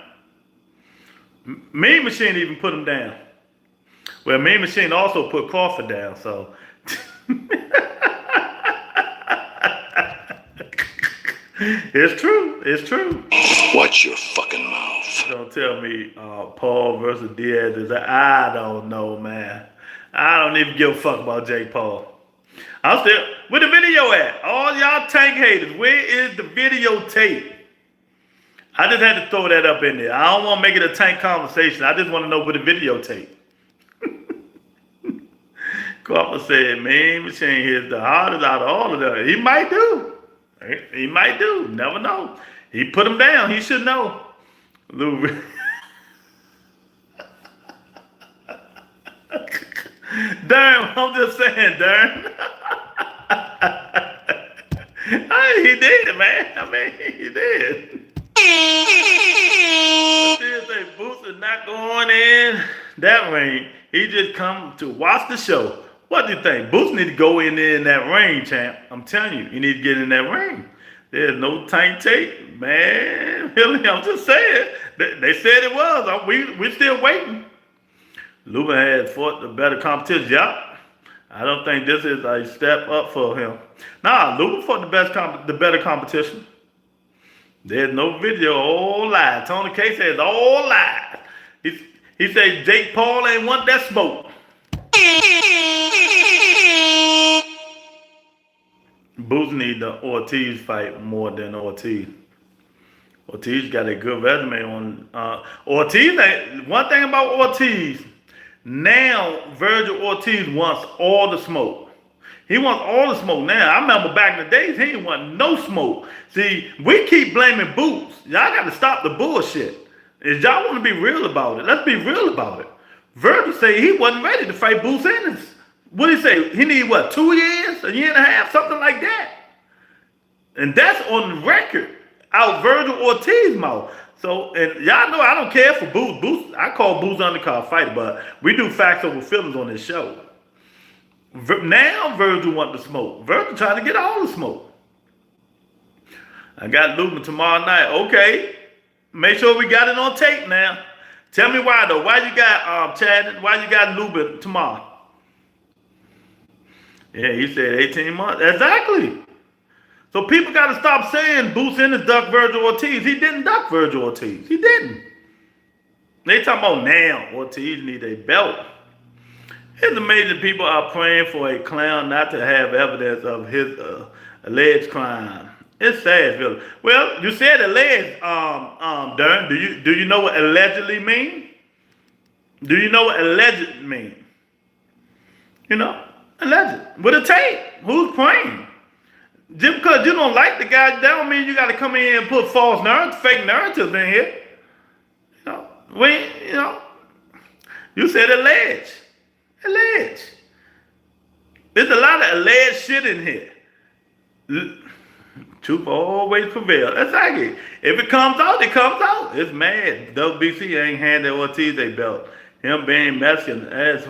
Speaker 1: Mean Machine even put him down. Well, Mean Machine also put Crawford down, so. It's true. It's true.
Speaker 2: Watch your fucking mouth.
Speaker 1: Don't tell me Paul versus Diaz is I don't know, man. I don't even give a fuck about Jake Paul. I'm still, where the video at? All y'all Tank haters, where is the videotape? I just had to throw that up in there. I don't want to make it a Tank conversation. I just want to know where the videotape. Crawford said, Mean Machine is the hardest out of all of them. He might do. He might do. Never know. He put him down. He should know. Darn, I'm just saying, darn. He did, man. I mean, he did. I still say Boots is not going in that ring. He just come to watch the show. What do you think? Boots need to go in there in that ring, champ. I'm telling you, you need to get in that ring. There's no Tank tape, man. Really, I'm just saying. They said it was. We're still waiting. Lubin has fought the better competition. Yup. I don't think this is a step up for him. Nah, Lubin fought the better competition. There's no video, all lies. Tony K says all lies. He said Jake Paul ain't want that smoke. Boots need the Ortiz fight more than Ortiz. Ortiz got a good resume on Ortiz. One thing about Ortiz, now Virgil Ortiz wants all the smoke. He wants all the smoke now. I remember back in the days, he didn't want no smoke. See, we keep blaming Boots. Y'all got to stop the bullshit. If y'all want to be real about it, let's be real about it. Virgil said he wasn't ready to fight Boots Ennis. What did he say? He need what, 2 years? A year and a half? Something like that. And that's on the record. Out Virgil Ortiz mouth. So, and y'all know I don't care for Boots. Boots, I call Boots undercard fighter, but we do facts over feelings on this show. Now Virgil want the smoke. Virgil trying to get all the smoke. I got Lubin tomorrow night. Okay. Make sure we got it on tape now. Tell me why though. Why you got Chad? Why you got Lubin tomorrow? Yeah, he said 18 months. Exactly. So people got to stop saying Boots Ennis ducked Virgil Ortiz. He didn't duck Virgil Ortiz. He didn't. They talking about now Ortiz need a belt. It's amazing people are praying for a clown not to have evidence of his alleged crime. It's sad, really. Well, you said alleged, Darren. Do you know what allegedly mean? Do you know what alleged mean? You know, alleged. With a tape. Who's praying? Just because you don't like the guy, that don't mean you got to come in here and put false narratives, fake narratives in here. You said alleged. Alleged. There's a lot of alleged shit in here. Truth always prevails. Exactly. If it comes out, it comes out. It's mad. WBC ain't handed Ortiz a belt. Him being Mexican. Yeah,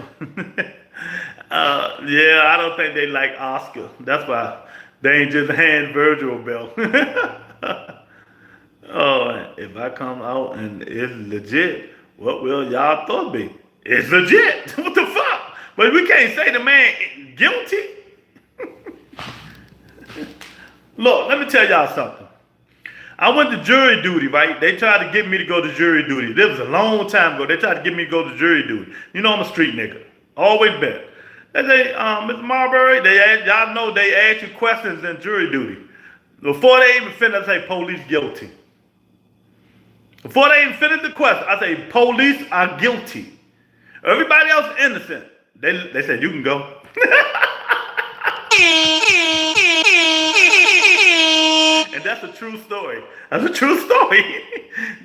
Speaker 1: I don't think they like Oscar. That's why they ain't just hand Virgil a belt. Oh, if I come out and it's legit, what will y'all thought be? It's legit. What the fuck? But we can't say the man guilty. Look, let me tell y'all something. I went to jury duty, right? They tried to get me to go to jury duty. This was a long time ago. They tried to get me to go to jury duty. You know I'm a street nigga. Always been. They say, Mr. Marbury, y'all know they ask you questions in jury duty. Before they even finish, I say, police guilty. Before they even finish the question, I say, police are guilty. Everybody else innocent. They said, you can go. And that's a true story. That's a true story.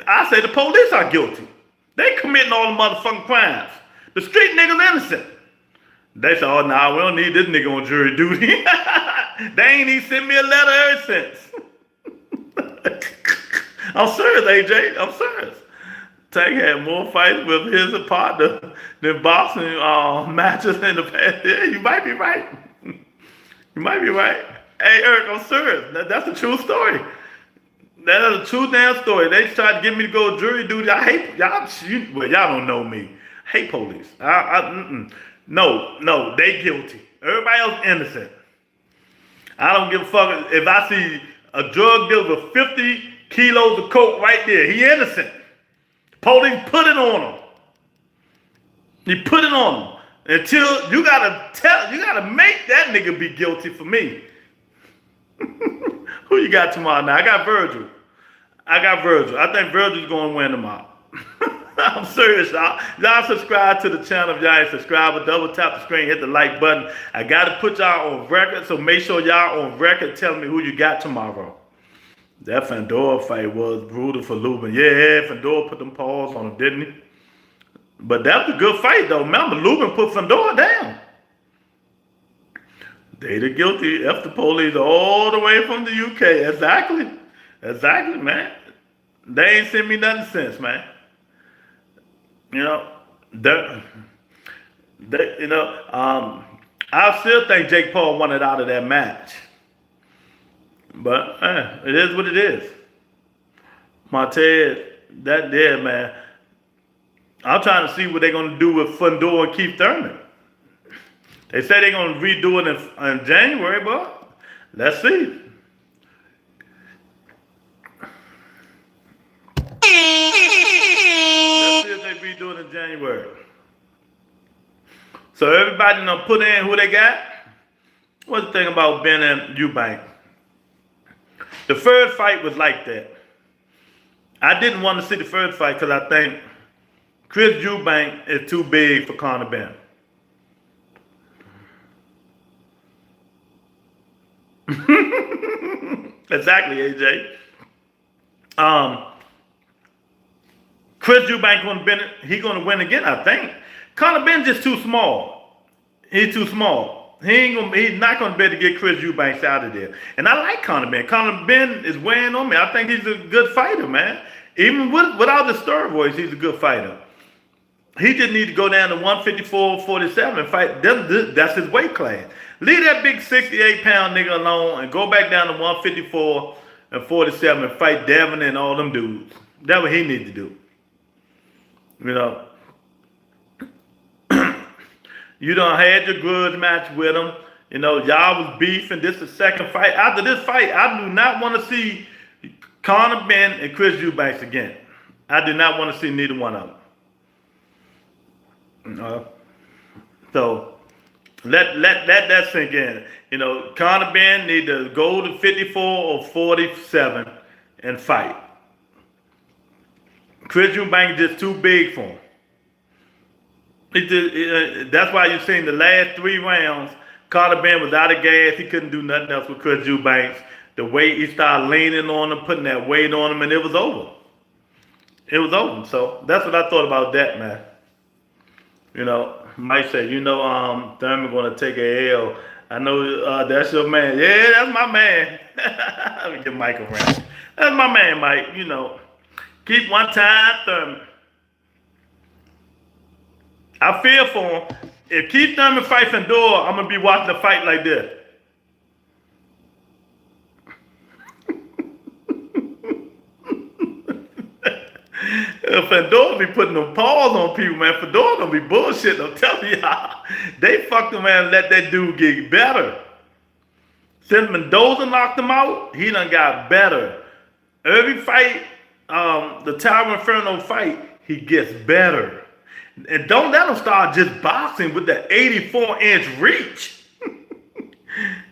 Speaker 1: I say the police are guilty. They committing all the motherfucking crimes. The street niggas innocent. They say, oh, nah, we don't need this nigga on jury duty. They ain't even sent me a letter ever since. I'm serious, AJ. I'm serious. Tank had more fights with his partner than boxing matches in the past. Yeah, you might be right. You might be right. Hey, Eric, I'm serious. That's a true story. That is a true damn story. They tried to get me to go jury duty. I hate y'all. Well, y'all don't know me. I hate police. No, they guilty. Everybody else innocent. I don't give a fuck if I see a drug dealer with 50 kilos of coke right there. He innocent. Police put it on him. He put it on him. Until you gotta make that nigga be guilty for me. Who you got tomorrow now? I got Virgil. I think Virgil's gonna win tomorrow. I'm serious, y'all. Y'all subscribe to the channel. If y'all ain't subscribed, double tap the screen, hit the like button. I gotta put y'all on record, so make sure y'all on record telling me who you got tomorrow. That Fandora fight was brutal for Lubin. Yeah, Fandora put them paws on him, didn't he? But that was a good fight, though. Remember, Lubin put Fandora down. They the guilty. F the police all the way from the UK. Exactly, man. They ain't sent me nothing since, man. You know, I still think Jake Paul won it out of that match. But it is what it is. Montez, that there, man. I'm trying to see what they're going to do with Fandor and Keith Thurman. They say they're going to redo it in January, but let's see. Let's see if they redo it in January. So everybody done put in who they got. What's the thing about Ben and Eubank? The first fight was like that. I didn't want to see the first fight because I think Chris Eubank is too big for Conor Ben. Exactly, AJ. Chris Eubank gonna win again, I think. Conor Ben just too small. He's too small. He's not gonna be able to get Chris Eubanks out of there. And I like Conor Ben. Conor Ben is weighing on me. I think he's a good fighter, man. Even without the steroids, he's a good fighter. He just need to go down to 154-47 and fight. That's his weight class. Leave that big 68-pound nigga alone and go back down to 154 and 47 and fight Devin and all them dudes. That's what he need to do. You know. You done had your grudge match with him. You know, y'all was beefing. This is the second fight. After this fight, I do not want to see Conor Ben and Chris Eubanks again. I do not want to see neither one of them. So let that sink in. You know, Conor Ben need to go to 54 or 47 and fight. Chris Eubanks is just too big for him. That's why you've seen the last 3 rounds, Conor Ben was out of gas. He couldn't do nothing else with Chris Eubanks. The weight, he started leaning on him, putting that weight on him, and it was over. It was over. So that's what I thought about that, man. You know, might say, Thurman going to take a L. I know that's your man. Yeah, that's my man. Let me get Mike around. That's my man, Mike. You know, keep one time, Thurman. I feel for him. If Keith Thurman fight Fandor, I'm going to be watching the fight like this. Fandor be putting them paws on people, man. Fandor don't be bullshitting. I'm telling y'all. They fucked him, man, and let that dude get better. Since Mendoza knocked him out, he done got better. every fight, the Tower Inferno fight, he gets better. And don't let him start just boxing with the 84-inch reach.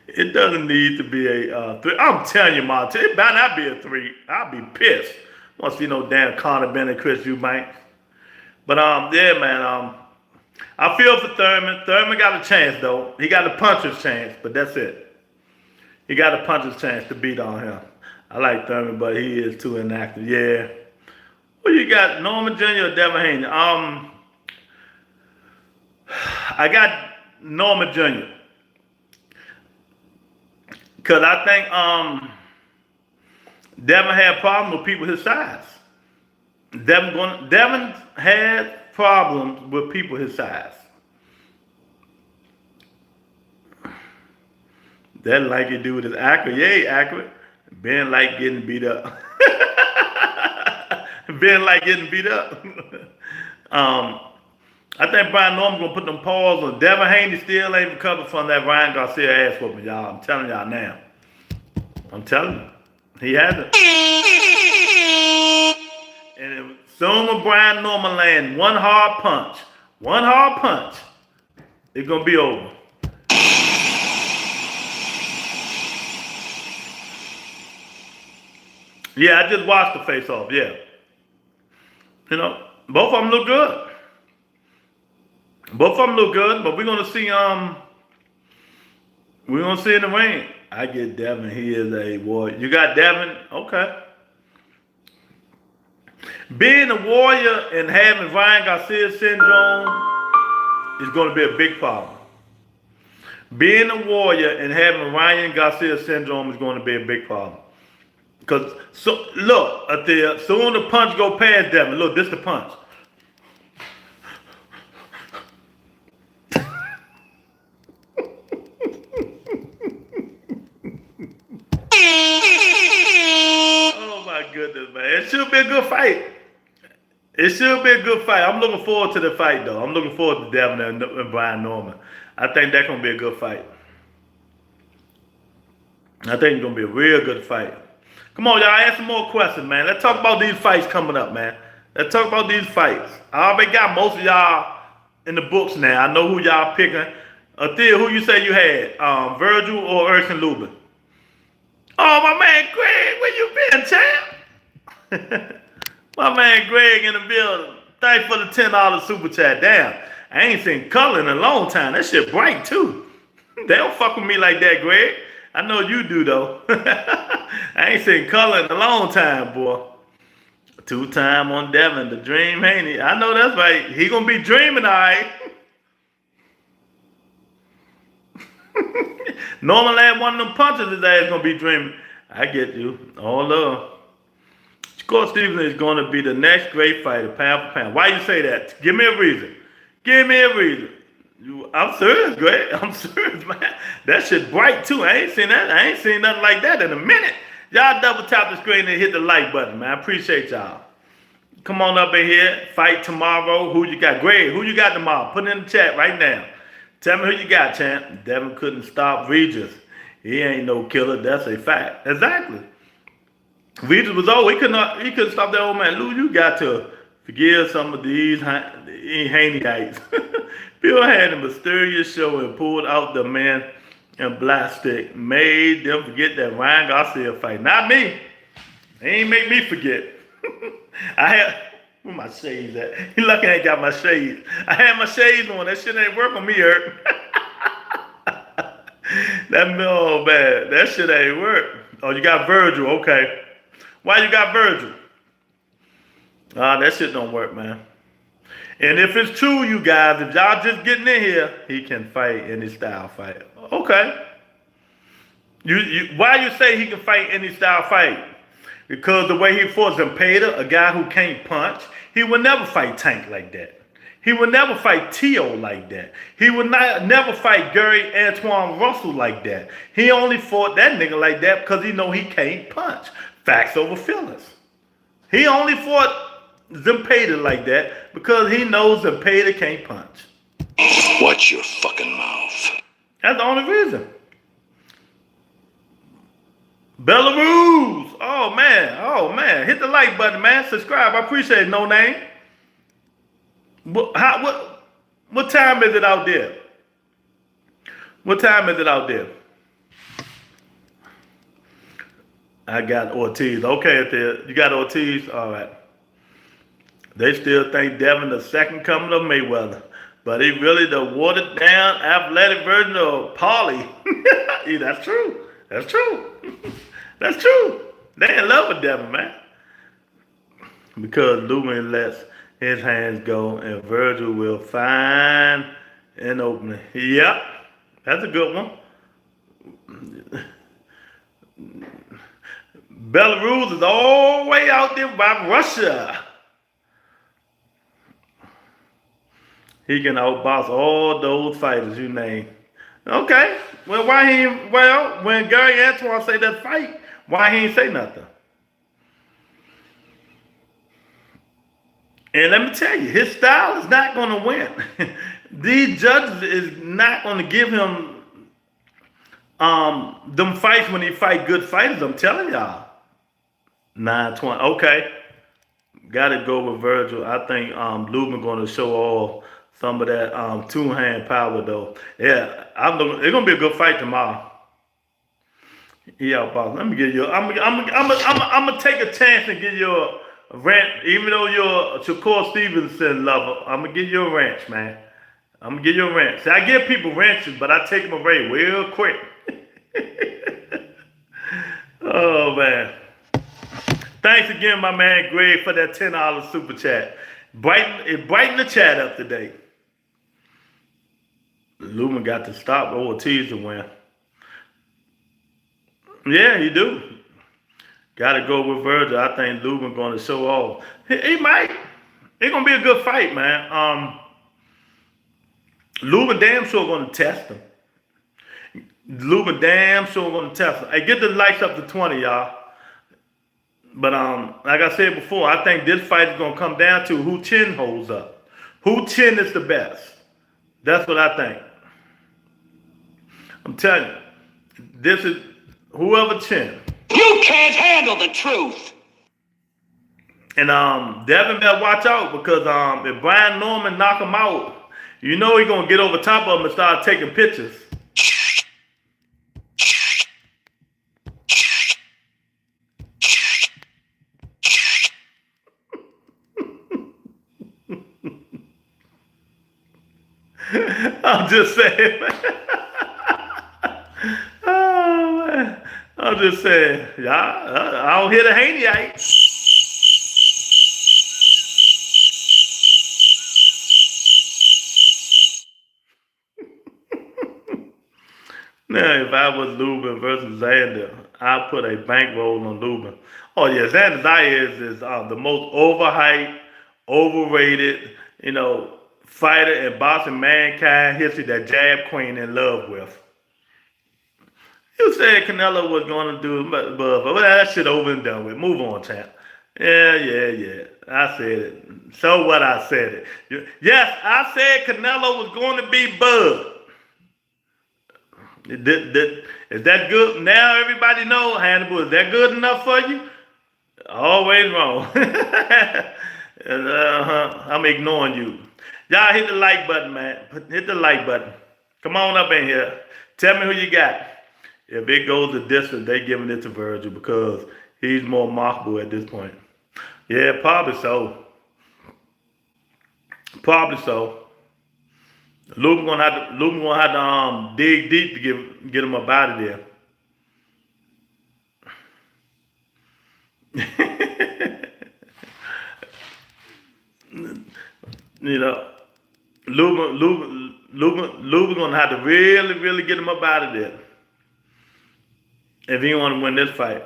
Speaker 1: It doesn't need to be a 3. I'm telling you, Monty, it better not be a 3. I'll be pissed. I want to see no damn Conor Bennett, Chris Eubanks. But yeah, man, I feel for Thurman. Thurman got a chance though. He got a puncher's chance, but that's it. He got a puncher's chance to beat on him. I like Thurman, but he is too inactive. Yeah. Who you got, Norman Jr. or Devin Haney? I got Norman Jr. Because I think Devin had problems with people his size. Devin had problems with people his size. That like you do with his accurate. Yeah, he accurate. Ben like getting beat up. Ben like getting beat up. I think Brian Norman gonna put them paws on. Devin Haney still ain't recovered from that Ryan Garcia ass whooping, y'all. I'm telling y'all now. I'm telling you. He hasn't. And soon as Brian Norman land one hard punch, it's gonna be over. Yeah, I just watched the face off, yeah. You know, both of them look good. Both of them look good, but we're gonna see in the ring. I get Devin, he is a warrior. You got Devin? Okay. Being a warrior and having Ryan Garcia syndrome is gonna be a big problem. Being a warrior and having Ryan Garcia syndrome is gonna be a big problem. Because, so, look, soon the punch go past Devin. Look, this the punch. Oh my goodness, man. It should be a good fight. It should be a good fight. I'm looking forward to the fight, though. I'm looking forward to Devin and Brian Norman. I think that's going to be a good fight. I think it's going to be a real good fight. Come on, y'all, answer more questions, man. Let's talk about these fights coming up, man. Let's talk about these fights. I already got most of y'all in the books now. I know who y'all picking. Thea, who you say you had? Virgil or Erickson Lubin? Oh, my man Greg, where you been, champ? My man Greg in the building. Thanks for the $10 super chat. Damn, I ain't seen color in a long time. That shit bright, too. They don't fuck with me like that, Greg. I know you do, though. I ain't seen color in a long time, boy. 2-time on Devin, the dream, ain't he? I know that's right. He gonna be dreaming, all right. Norman land one of them punches, his ass gonna be dreaming. I get you. All love. Scott Stevenson is gonna be the next great fighter, pound for pound. Why you say that? Give me a reason. Give me a reason. I'm serious, Greg. I'm serious, man. That shit bright too. I ain't seen that. I ain't seen nothing like that in a minute. Y'all double tap the screen and hit the like button, man. I appreciate y'all. Come on up in here. Fight tomorrow. Who you got? Greg, who you got tomorrow? Put it in the chat right now. Tell me who you got, champ. Devin couldn't stop Regis. He ain't no killer. That's a fact. Exactly. Regis was old. He couldn't stop that old man. Lou, you got to forgive some of these Haney-ites. Bill had a mysterious show and pulled out the man and black stick. Made them forget that Ryan Garcia fight. Not me. They ain't make me forget. I had, where my shades at? He lucky I ain't got my shades. I had my shades on. That shit ain't work on me, Eric. Oh man, that shit ain't work. Oh, you got Virgil, okay. Why you got Virgil? That shit don't work, man. And if it's true, you guys, if y'all just getting in here, he can fight any style fight. Okay. Why you say he can fight any style fight? Because the way he fought Zepeda, a guy who can't punch, he would never fight Tank like that. He would never fight Tio like that. He would never fight Gary Antoine Russell like that. He only fought that nigga like that because he know he can't punch. Facts over feelings. He only fought Zepeda like that because he knows Zepeda can't punch.
Speaker 2: Watch your fucking mouth.
Speaker 1: That's the only reason. Belarus. Oh Oh man, hit the like button, man. Subscribe. I appreciate it, no name. What time is it out there? What time is it out there? I got Ortiz. Okay, you got Ortiz? All right. They still think Devin the second coming of Mayweather. But he really the watered down athletic version of Paulie. Yeah, that's true. That's true. That's true. They in love with Devin, man. Because Lubin lets his hands go and Virgil will find an opening. Yep. That's a good one. Belarus is all the way out there by Russia. He can outbox all those fighters you name. Okay. Well, when Gary Antoine say that fight, why he ain't say nothing? And let me tell you, his style is not going to win. These judges is not going to give him them fights when he fight good fighters. I'm telling y'all. 9-20. Okay. Got to go with Virgil. I think Lubin going to show all some of that two-hand power, though. Yeah, it's going to be a good fight tomorrow. Yeah, boss. Let me give you. I'm gonna take a chance and give you a rant, even though you're a Shakur Stevenson lover. I'm gonna give you a ranch, man. I'm gonna give you a ranch. See, I give people ranches, but I take them away real quick. Oh man. Thanks again, my man Greg, for that $10 super chat. Brighten the chat up today. Lubin got to stop Ortiz to win. Yeah, he do. Got to go with Virgil. I think Lubin going to show off. He might. It's going to be a good fight, man. Lubin damn sure going to test him. Lubin damn sure going to test him. Hey, get the likes up to 20, y'all. But like I said before, I think this fight is going to come down to who chin holds up. Who chin is the best. That's what I think. I'm telling you. This is whoever chin.
Speaker 2: You can't handle the truth.
Speaker 1: And Devin better watch out because if Brian Norman knock him out, you know he's going to get over top of him and start taking pictures. I'm just saying, man. Oh, man. I'm just saying, y'all, I don't hear the Haney. Now, if I was Lubin versus Xander, I'd put a bankroll on Lubin. Oh, yeah, Xander Diaz is the most overhyped, overrated, fighter in boxing mankind history that Jab Queen in love with. You said Canelo was going to do, but that shit over and done with. Move on, champ. Yeah. I said it. So what? I said it. Yes, I said Canelo was going to be Bud. Is that good? Now everybody know, Hannibal. Is that good enough for you? Always wrong. I'm ignoring you. Y'all hit the like button, man. Hit the like button. Come on up in here. Tell me who you got. If it goes the distance, they giving it to Virgil because he's more marketable at this point. Yeah, probably so. Probably so. Lubin gonna have to dig deep to get him up out of there. Lubin gonna have to really get him up out of there if he want to win this fight.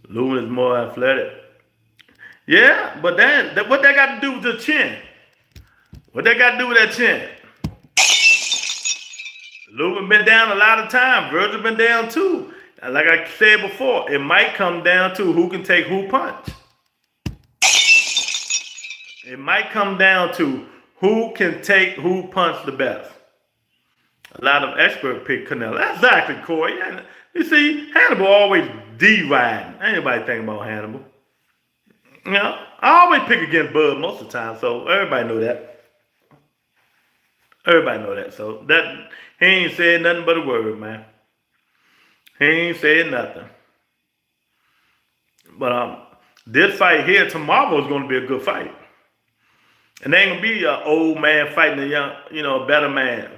Speaker 1: Lubin is more athletic. Yeah, but what that got to do with the chin? What they got to do with that chin? Lubin been down a lot of time. Virgil been down too. And like I said before, it might come down to who can take who punch. It might come down to who can take who punch the best. A lot of experts pick Canelo. Exactly, Corey. You see, Hannibal always D-riding. Ain't nobody thinking about Hannibal. You know, I always pick against Bud most of the time, so everybody know that. Everybody know that. So that he ain't said nothing but a word, man. He ain't said nothing. But this fight here tomorrow is going to be a good fight. And they ain't gonna be an old man fighting a young, a better man.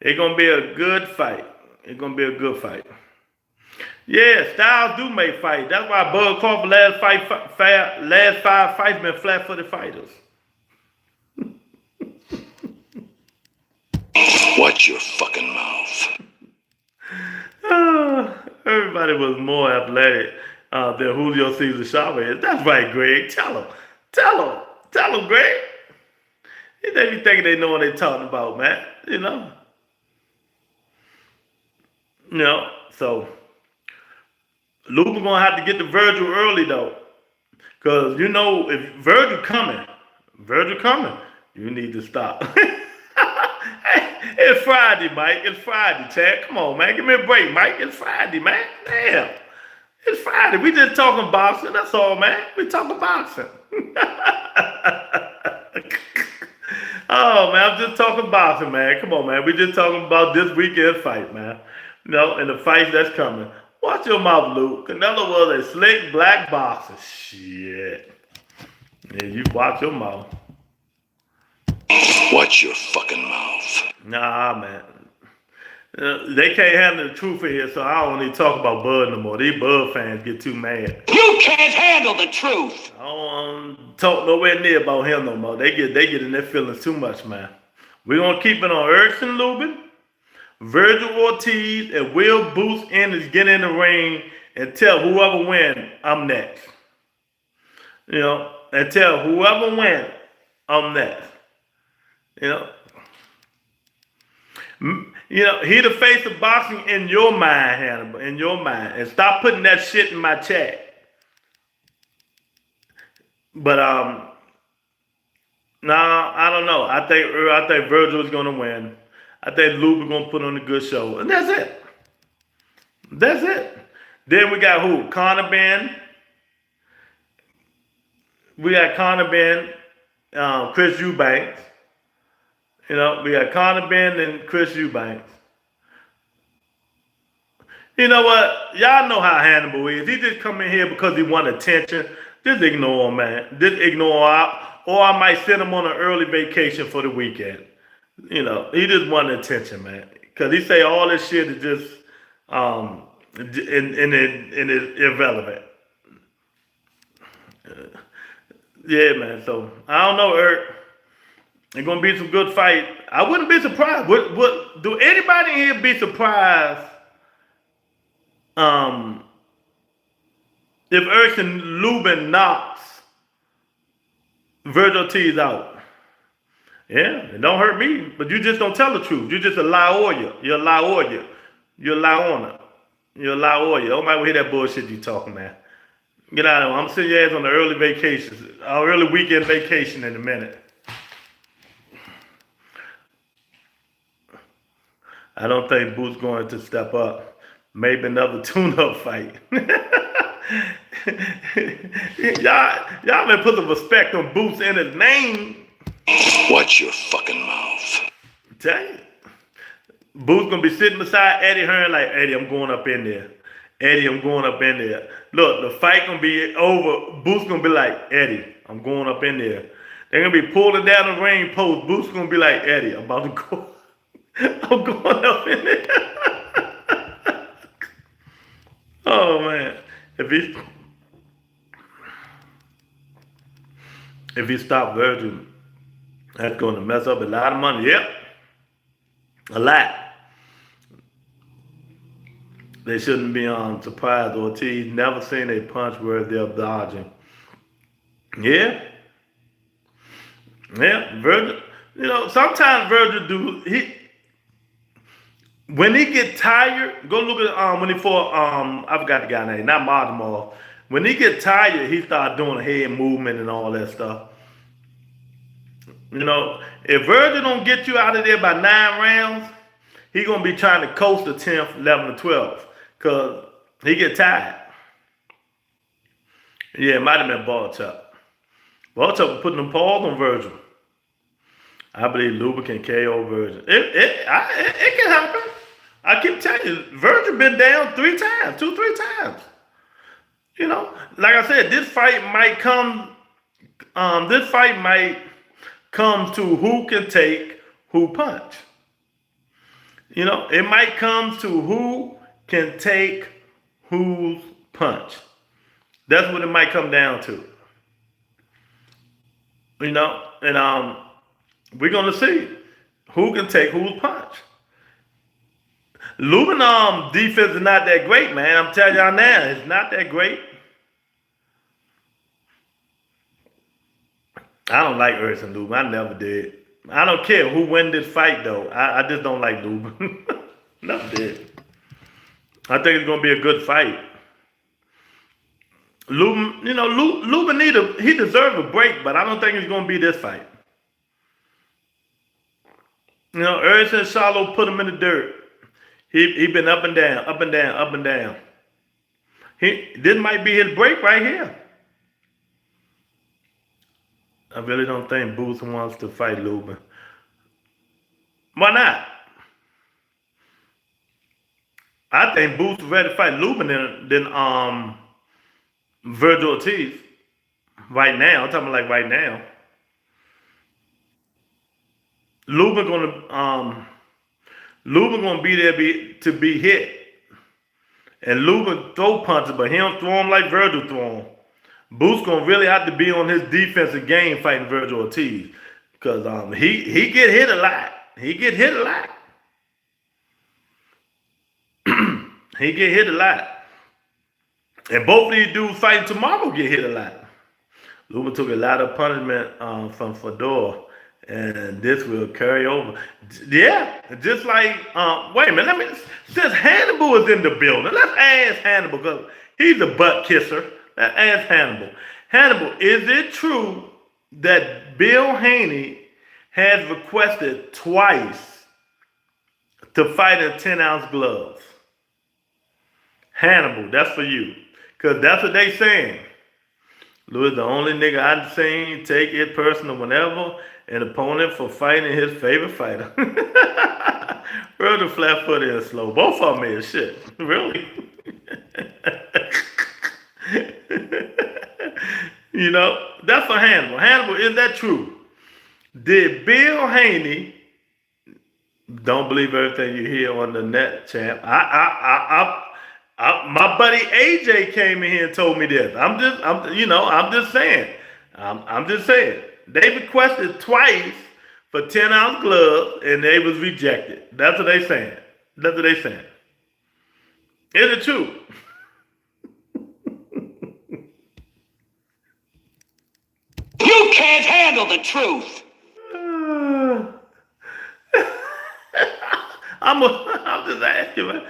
Speaker 1: It's gonna be a good fight. It's gonna be a good fight. Yeah, styles do make fight. That's why Bud Crawford last 5 fights been flat-footed fighters.
Speaker 2: Watch your fucking mouth.
Speaker 1: Everybody was more athletic than Julio Cesar Chavez. That's right, Greg. Tell him, Greg. They be thinking they know what they're talking about, man. So Lubin gonna have to get to Virgil early though. Cause if Virgil coming, you need to stop. It's Friday, Mike. It's Friday, Chad. Come on, man. Give me a break, Mike. It's Friday, man. Damn. It's Friday. We just talking boxing. That's all, man. We talking boxing. Oh, man. I'm just talking boxing, man. Come on, man. We just talking about this weekend fight, man. And the fights that's coming. Watch your mouth, Luke. Canelo was a slick black boxer. Shit. Yeah, you watch your mouth.
Speaker 2: Watch your fucking mouth.
Speaker 1: Nah, man. They can't handle the truth in here, so I don't need to talk about Bud no more. These Bud fans get too mad.
Speaker 2: You can't handle the truth.
Speaker 1: I don't want to talk nowhere near about him no more. They get in their feelings too much, man. We're going to keep it on Erickson Lubin, Virgil Ortiz, and Will Boots Ennis get in the ring and tell whoever wins, I'm next. And tell whoever wins, I'm next. He the face of boxing in your mind, Hannibal, in your mind. And stop putting that shit in my chat. But nah, I don't know. I think Virgil is gonna win. I think Lubin gonna put on a good show. And that's it. That's it. Then we got who? Conor Ben. We got Conor Ben, Chris Eubanks. We got Conor Ben and Chris Eubanks. You know what? Y'all know how Hannibal is. He just come in here because he want attention. Just ignore him, man. Just ignore him. Or I might send him on an early vacation for the weekend. He just want attention, man. Because he say all this shit is just irrelevant. Yeah, man. So, I don't know, Eric. It's gonna be some good fight. I wouldn't be surprised. Do anybody in here be surprised if Erickson Lubin knocks Virgil Ortiz out? Yeah, it don't hurt me, but you just don't tell the truth. You just a liar. You're a liar. You're a liar. You're a liar. Nobody will hear that bullshit you talking, man. Get out of here. I'm sending your ass on the early vacations, our early weekend vacation in a minute. I don't think Boots going to step up. Maybe another tune-up fight. y'all been put some respect on Boots in his name.
Speaker 2: Watch your fucking mouth.
Speaker 1: Tell you. Boots gonna be sitting beside Eddie Hearn like, Eddie, I'm going up in there. Eddie, I'm going up in there. Look, the fight gonna be over. Boots gonna be like, Eddie, I'm going up in there. They're gonna be pulling down the ring post. Boots gonna be like, Eddie, I'm about to go. I'm going up in there. Oh man. If he stop Virgil, that's gonna mess up a lot of money. Yep. A lot. They shouldn't be surprised. Ortiz never seen a punch worthy of dodging. Yeah. Yeah, Virgil. Sometimes Virgil when he get tired, go look at when he fought I forgot the guy's name, not Baltimore. When he get tired, he start doing head movement and all that stuff. If Virgil don't get you out of there by 9 rounds, he gonna be trying to coast the 10th, 11th, 12th. because he get tired. Yeah, it might have been Ball Chop. Ball Chop was putting them paws on Virgil. I believe Lubin can KO Virgil. It can happen. I keep telling you, Virgil been down 3 times, 2-3 times. You know, like I said, this fight might come. This fight might come to who can take who punch. You know, it might come to who can take whose punch. That's what it might come down to. You know, and we're gonna see who can take whose punch. Lubin defense is not that great, man. I'm telling y'all now, it's not that great. I don't like Erickson Lubin. I never did. I don't care who win this fight, though. I just don't like Lubin. Never did. I think it's gonna be a good fight. Lubin, you know, Lubin he deserves a break, but I don't think it's gonna be this fight. You know, Erickson Shallow put him in the dirt. He been up and down, up and down, up and down. This might be his break right here. I really don't think Booth wants to fight Lubin. Why not? I think Booth is ready to fight Lubin than Virgil Ortiz right now. I'm talking like right now. Lubin gonna be there to be hit. And Lubin throw punches, but he don't throw them like Virgil throw them. Booth's gonna really have to be on his defensive game fighting Virgil Ortiz. Because he get hit a lot. He get hit a lot. He get hit a lot. And both of these dudes fighting tomorrow get hit a lot. Lubin took a lot of punishment from Fedor. And this will carry over. Yeah, just like, wait a minute, since Hannibal is in the building, let's ask Hannibal, because he's a butt kisser. Let's ask Hannibal. Hannibal, is it true that Bill Haney has requested twice to fight in 10-ounce gloves? Hannibal, that's for you. Because that's what they saying. Louis, the only nigga I've seen take it personal whenever an opponent for fighting his favorite fighter. Real flat-footed and slow. Both of them is shit. Really. You know, that's for Hannibal. Hannibal, is that true? Did Bill Haney, don't believe everything you hear on the net, champ. My buddy AJ came in here and told me this. I'm just saying. I'm just saying. They requested twice for 10-ounce gloves and they was rejected. That's what they saying. That's what they saying. Is it true?
Speaker 2: You can't handle the truth.
Speaker 1: I'm just asking, man.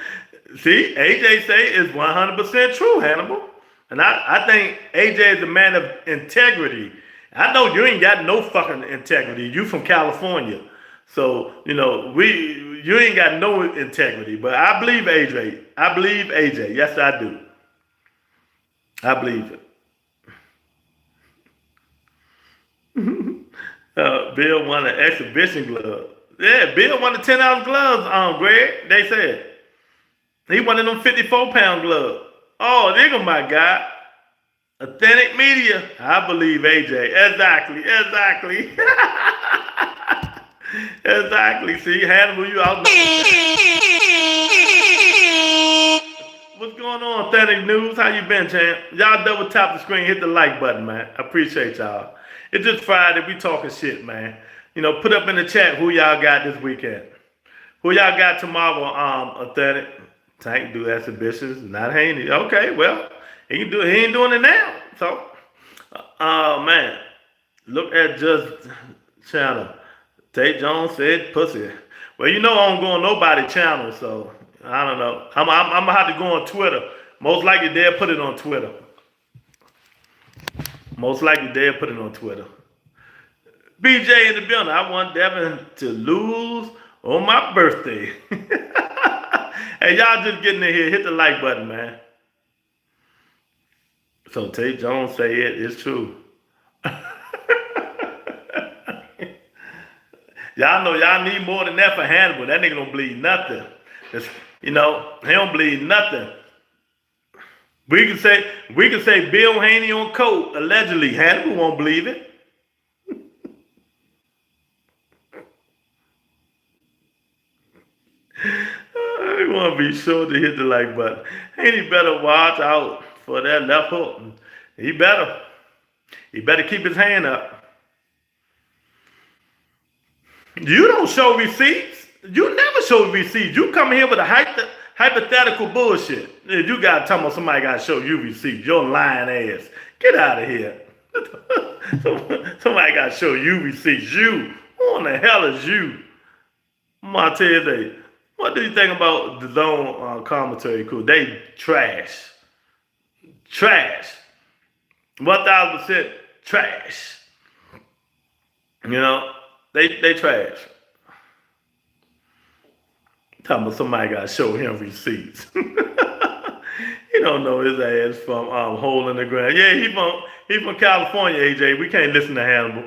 Speaker 1: See, AJ say it's 100% true, Hannibal. And I think AJ is a man of integrity. I know you ain't got no fucking integrity. You from California. So, you know, you ain't got no integrity. But I believe AJ. I believe AJ. Yes, I do. I believe it. Bill won an exhibition glove. Yeah, Bill won the 10-ounce gloves, Greg. They said. He wanted them 54-pound gloves. Oh, nigga, my guy. Authentic media. I believe AJ. Exactly. Exactly. See, Hannibal, you out there. What's going on, Authentic News? How you been, champ? Y'all double tap the screen, hit the like button, man. I appreciate y'all. It's just Friday. We talking shit, man. You know, put up in the chat who y'all got this weekend. Who y'all got tomorrow, Authentic? Tank do exhibitions, not Haney. Okay, well, he ain't doing it now. So, man, look at just channel. Tate Jones said pussy. Well, you know I don't go on nobody channel, so I don't know. I'm gonna have to go on Twitter. Most likely they'll put it on Twitter. BJ in the building. I want Devin to lose on my birthday. Hey, y'all just getting in here, hit the like button, man. So Tate Jones say it's true. Y'all know y'all need more than that for Hannibal. That nigga don't believe nothing. He don't believe nothing. We can say Bill Haney on coke, allegedly. Hannibal won't believe it. I want to be sure to hit the like button. Haney better watch out for that left hook. He better keep his hand up. You don't show receipts. You never show receipts. You come here with a hypothetical bullshit. You got to tell me somebody got to show you receipts. Your lying ass. Get out of here. Somebody got to show you receipts. You. Who in the hell is you? I'm going to tell you today. What do you think about the zone commentary crew? They trash. Trash. 1000% trash. You know, they trash. Talking about somebody got to show him receipts. He don't know his ass from Hole in the Ground. Yeah, he from California, AJ. We can't listen to Hannibal.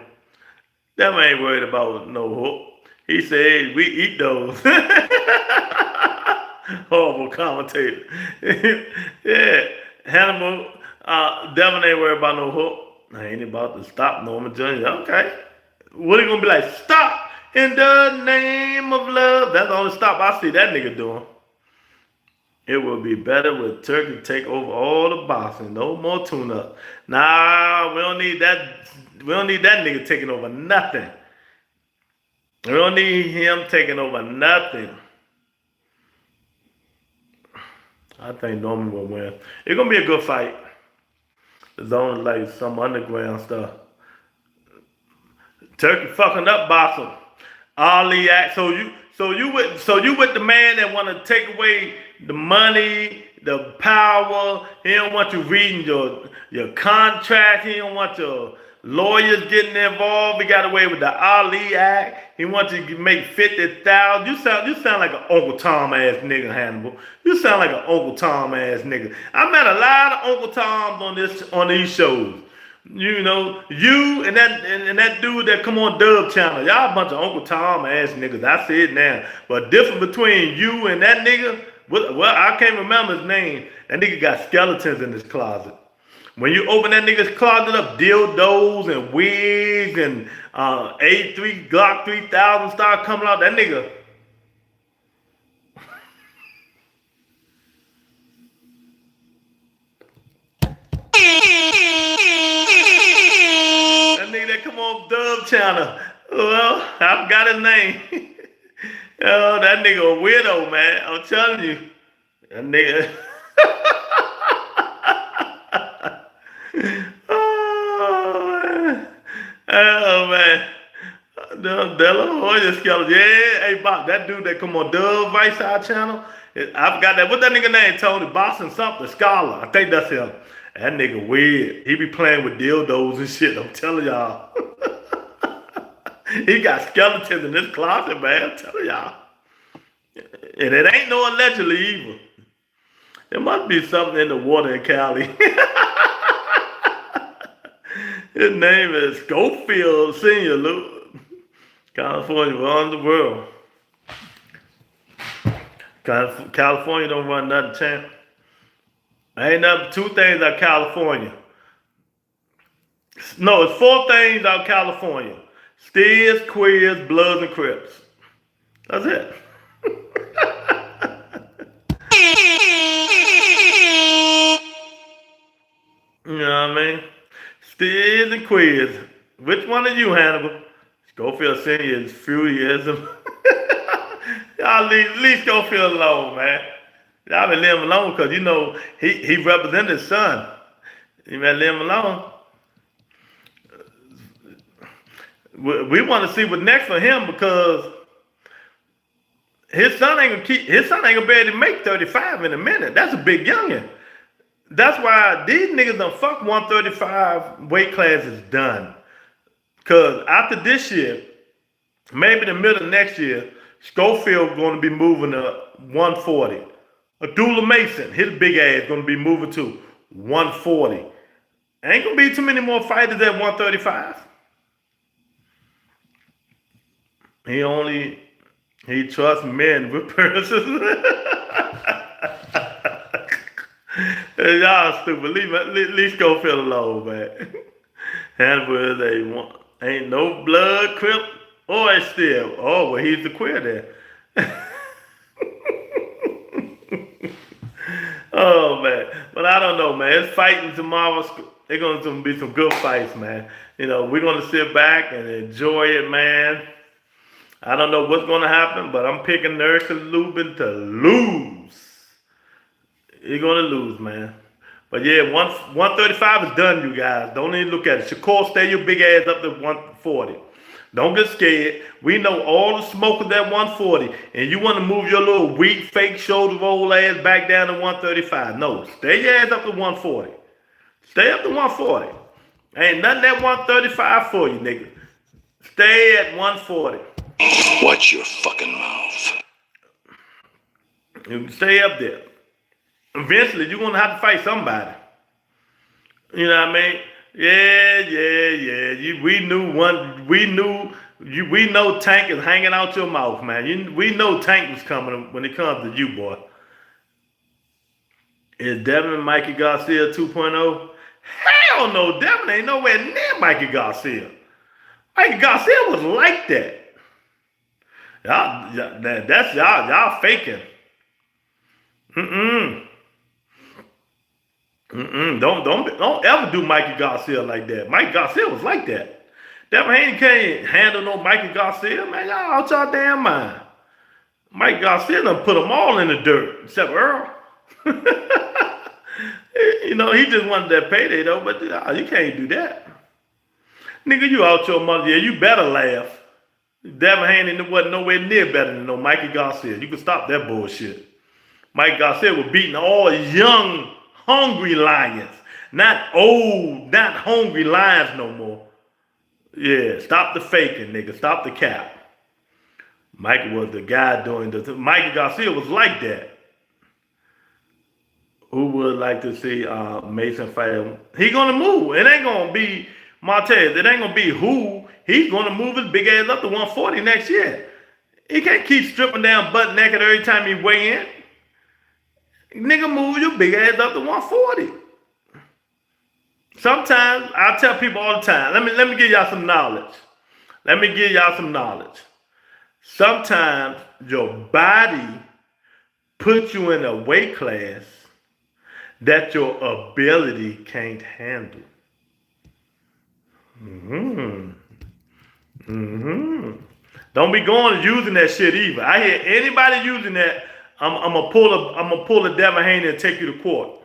Speaker 1: That man ain't worried about no hook. He said we eat those. Horrible commentator. Yeah, Hannibal. Devin ain't worried about no hook. I ain't about to stop Norman Jr. Okay. What are you gonna be like? Stop in the name of love. That's the only stop I see that nigga doing. It will be better with Turkey take over all the boxing. No more tune-up. Nah, we don't need that. We don't need that nigga taking over nothing. We don't need him taking over nothing. I think Norman will win. It's gonna be a good fight. It's only like some underground stuff. Turkey fucking up boxing. Ali act. So you with the man that want to take away the money, the power. He don't want you reading your contract. He don't want your lawyers getting involved. We got away with the Ali Act. He wants you to make 50,000. You sound like an Uncle Tom ass nigga, Hannibal. You sound like an Uncle Tom ass nigga. I met a lot of Uncle Toms on these shows. You know, you and that dude that come on Dub Channel, y'all a bunch of Uncle Tom ass niggas. I see it now. But difference between you and that nigga, well, I can't remember his name. That nigga got skeletons in his closet. When you open that nigga's closet up, dildos and wigs and A3 Glock 3000 start coming out, that nigga. That nigga that come on Dub Channel. Well, I forgot his name. Oh, that nigga a weirdo, man. I'm telling you. That nigga. Oh man. De La Hoya skeleton. Yeah, hey Bob, that dude that come on Dub Vice Side channel. I forgot that. What that nigga name? Tony Boston something, Scholar. I think that's him. That nigga weird. He be playing with dildos and shit. I'm telling y'all. He got skeletons in his closet, man. I'm telling y'all. And it ain't no allegedly either. There must be something in the water in Cali. His name is Schofield Senior, Luke. California runs the world. California don't run nothing, champ. Ain't nothing. 2 things out California. No, it's 4 things out California. Steers, Queers, Bloods, and Crips. That's it. You know what I mean? Steers and Queers. Which one are you, Hannibal? Schofield Senior is Furyism. Y'all leave Schofield alone, man. Y'all been leave him alone because, you know, he represented his son. You better leave him alone. We want to see what's next for him because his son ain't gonna be able to make 35 in a minute. That's a big youngin'. That's why these niggas done fuck 135 weight class is done. Cause after this year, maybe the middle of next year, Schofield going to be moving to 140. Abdullah Mason, his big ass gonna be moving to 140. Ain't gonna be too many more fighters at 135. He trusts men with purses. Y'all stupid. Leave Schofield alone, man. Hannibal is ain't no blood, crip, or still. Oh, well, he's the queer there. Oh, man. But I don't know, man. It's fighting tomorrow. They're going to be some good fights, man. You know, we're going to sit back and enjoy it, man. I don't know what's going to happen, but I'm picking Erickson Lubin to lose. You're going to lose, man. But yeah, 135 is done, you guys. Don't even look at it. Shakur, stay your big ass up to 140. Don't get scared. We know all the smokers at 140, and you want to move your little weak, fake shoulder roll ass back down to 135. No, stay your ass up to 140. Stay up to 140. Ain't nothing at 135 for you, nigga. Stay at 140.
Speaker 2: Watch your fucking mouth.
Speaker 1: You stay up there. Eventually, you're going to have to fight somebody. You know what I mean? Yeah. We know Tank is hanging out your mouth, man. We know Tank was coming when it comes to you, boy. Is Devin Mikey Garcia 2.0? Hell no, Devin ain't nowhere near Mikey Garcia. Mikey Garcia was like that. Y'all faking. Don't ever do Mikey Garcia like that. Mikey Garcia was like that. Devin Haney can't handle no Mikey Garcia, man. Y'all out y'all damn mind. Mike Garcia done put them all in the dirt, except Earl. You know, he just wanted that payday though, but you can't do that. Nigga, you out your mother. Yeah, you better laugh. Devin Haney wasn't nowhere near better than no Mikey Garcia. You can stop that bullshit. Mike Garcia was beating all young, hungry lions. Not old, not hungry lions no more. Yeah, stop the faking, nigga. Stop the cap. Mikey was the guy doing this. Mikey Garcia was like that. Who would like to see Mason fight? He gonna move. It ain't gonna be Martez. It ain't gonna be who. He's gonna move his big ass up to 140 next year. He can't keep stripping down butt naked every time he weigh in. Nigga, move your big ass up to 140. Sometimes I tell people all the time. Let me give y'all some knowledge. Sometimes your body puts you in a weight class that your ability can't handle. Don't be going and using that shit either. I hear anybody using that, I'm gonna pull a Devin Haney and take you to court.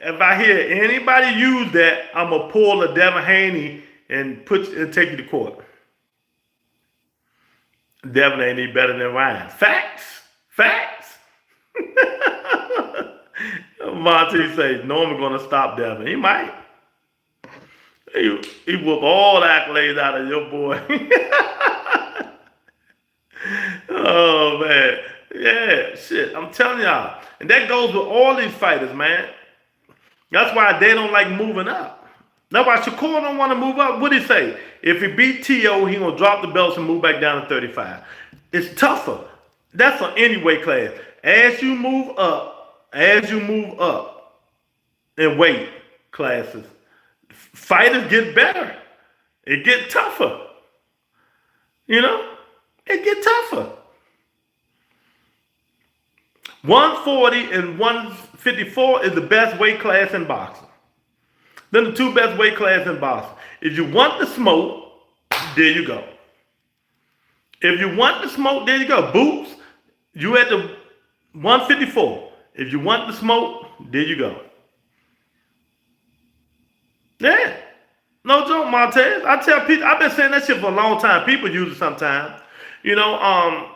Speaker 1: If I hear anybody use that, I'm gonna pull a Devin Haney and take you to court. Devin ain't any better than Ryan. Facts. Monty says Norman gonna stop Devin. He might. He whoop all the accolades out of your boy. Oh man. Yeah, shit. I'm telling y'all. And that goes with all these fighters, man. That's why they don't like moving up. That's why Shakur don't want to move up. What'd he say? If he beat T.O., he gonna drop the belts and move back down to 35. It's tougher. That's on any weight class. As you move up in weight classes, fighters get better. It get tougher. You know? It get tougher. 140 and 154 is the best weight class in boxing. Then the two best weight classes in boxing. If you want the smoke, there you go. If you want the smoke, there you go. Boots, you at the 154. If you want the smoke, there you go. Yeah. No joke, Montez. I tell people, I've been saying that shit for a long time. People use it sometimes. You know,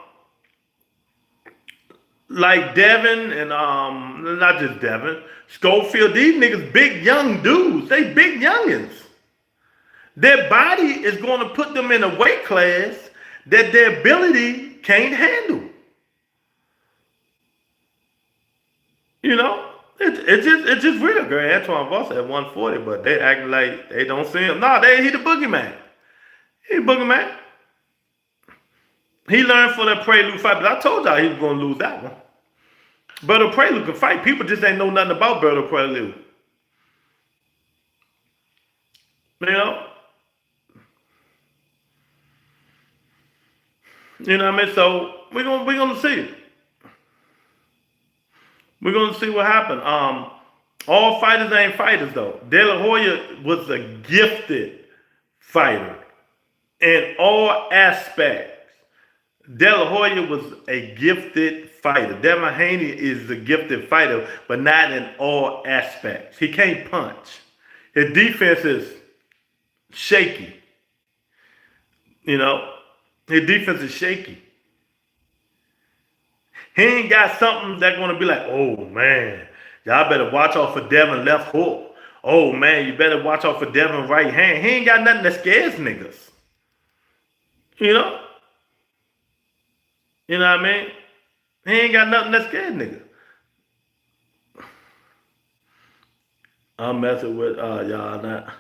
Speaker 1: like Devin and not just Devin, Schofield, these niggas big young dudes. They big youngins. Their body is going to put them in a weight class that their ability can't handle. You know, it's just real, girl. Antoine Voss at 140, but they acting like they don't see him. No, he the boogeyman. He the boogeyman. He learned for that Prelude fight, but I told y'all he was gonna lose that one. Berto Prelude can fight. People just ain't know nothing about Berto Prelude. You know? You know what I mean? So we're gonna see. We're gonna see what happened. All fighters ain't fighters though. De La Hoya was a gifted fighter in all aspects. De La Hoya was a gifted fighter. Devin Haney is a gifted fighter, but not in all aspects. He can't punch. His defense is shaky. You know, his defense is shaky. He ain't got something that's gonna be like, oh man, y'all better watch out for Devin left hook. Oh man, you better watch out for Devin right hand. He ain't got nothing that scares niggas. You know? You know what I mean? He ain't got nothing that scares niggas. I'm messing with y'all now.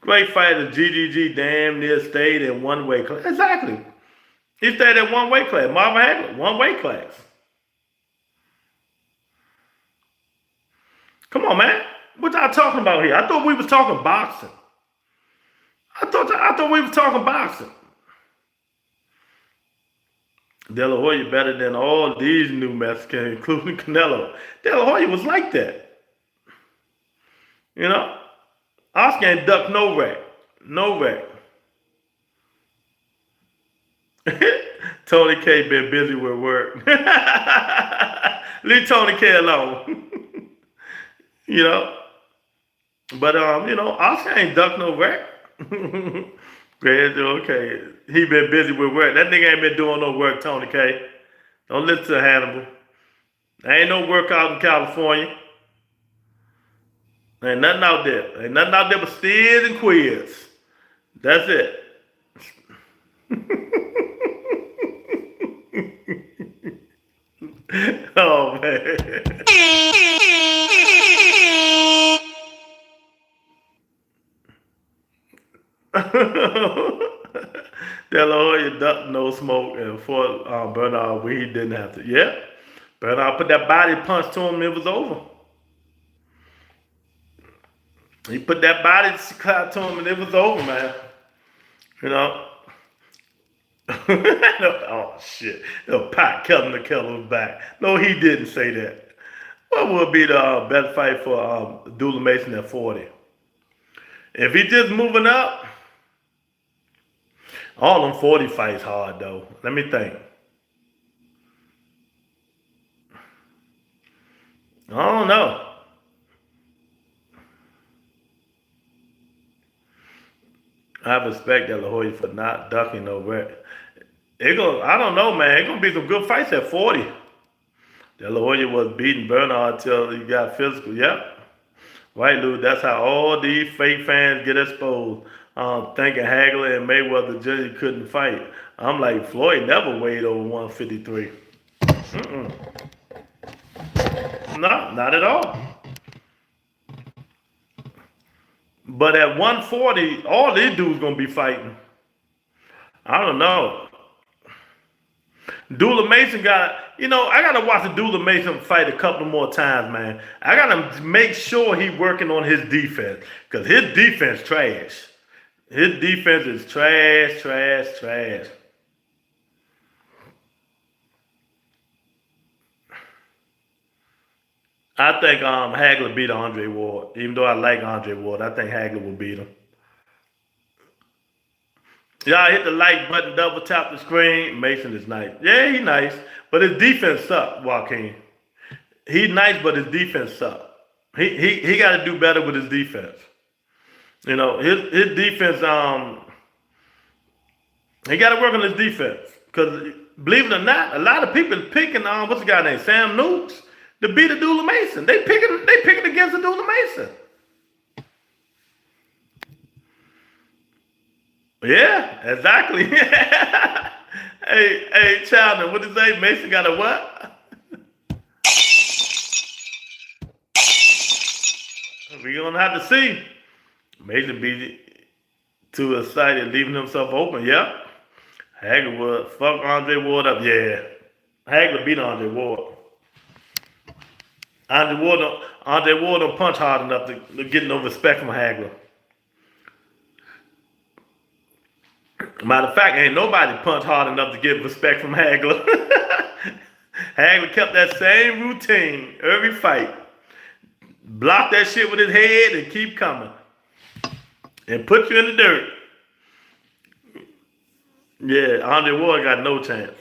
Speaker 1: Great fighter, GGG damn near stayed in one weight class. Exactly. He stayed in one weight class. Marvin Hagler, one weight class. Come on, man. What y'all talking about here? I thought we was talking boxing. I thought we was talking boxing. De La Hoya better than all these new Mexicans, including Canelo. De La Hoya was like that. You know? Oscar ain't duck no wreck. No wreck. Tony K been busy with work. Leave Tony K alone. You know? But, you know, Oscar ain't duck no wreck. Okay. He been busy with work. That nigga ain't been doing no work, Tony K. Don't listen to Hannibal. There ain't no work out in California. Ain't nothing out there. Ain't nothing out there but steers and queers. That's it. Oh, man. De La Hoya ducked no smoke and fought Bernard where he didn't have to. Yeah. Bernard put that body punch to him, it was over. He put that body clap to him and it was over, man. You know? Oh, shit. Pat Kelvin the Killer was back. No, he didn't say that. What would be the best fight for Dooley Mason at 40? If he just moving up, all them 40 fights hard, though. Let me think. I don't know. I respect De La Hoya for not ducking over it. I don't know, man. It's going to be some good fights at 40. De La Hoya was beating Bernard until he got physical. Yep. Right, Lou. That's how all these fake fans get exposed. Thinking Hagler and Mayweather Jr. couldn't fight. I'm like, Floyd never weighed over 153. No, not at all. But at 140, all these dudes gonna be fighting. I don't know. Dooley Mason I gotta watch the Dooley Mason fight a couple more times, man. I gotta make sure he working on his defense. Because his defense trash. His defense is trash, trash, trash. I think Hagler beat Andre Ward. Even though I like Andre Ward, I think Hagler will beat him. Y'all hit the like button, double tap the screen. Mason is nice. Yeah, he nice. But his defense sucked, Joaquin. He's nice, but his defense sucked. He got to do better with his defense. You know, his defense, he got to work on his defense. Because, believe it or not, a lot of people picking, what's the guy named? Sam Nukes, to beat a Dooley Mason. They picking against a Dooley Mason. Yeah, exactly. Hey, Chowder, what did they say? Mason got a what? We gonna have to see. Mason be too excited, leaving himself open. Yep. Hagler would fuck Andre Ward up. Yeah. Hagler beat Andre Ward. Andre Ward don't punch hard enough to get no respect from Hagler. Matter of fact, ain't nobody punch hard enough to get respect from Hagler. Hagler kept that same routine every fight. Block that shit with his head and keep coming. And put you in the dirt. Yeah, Andre Ward got no chance.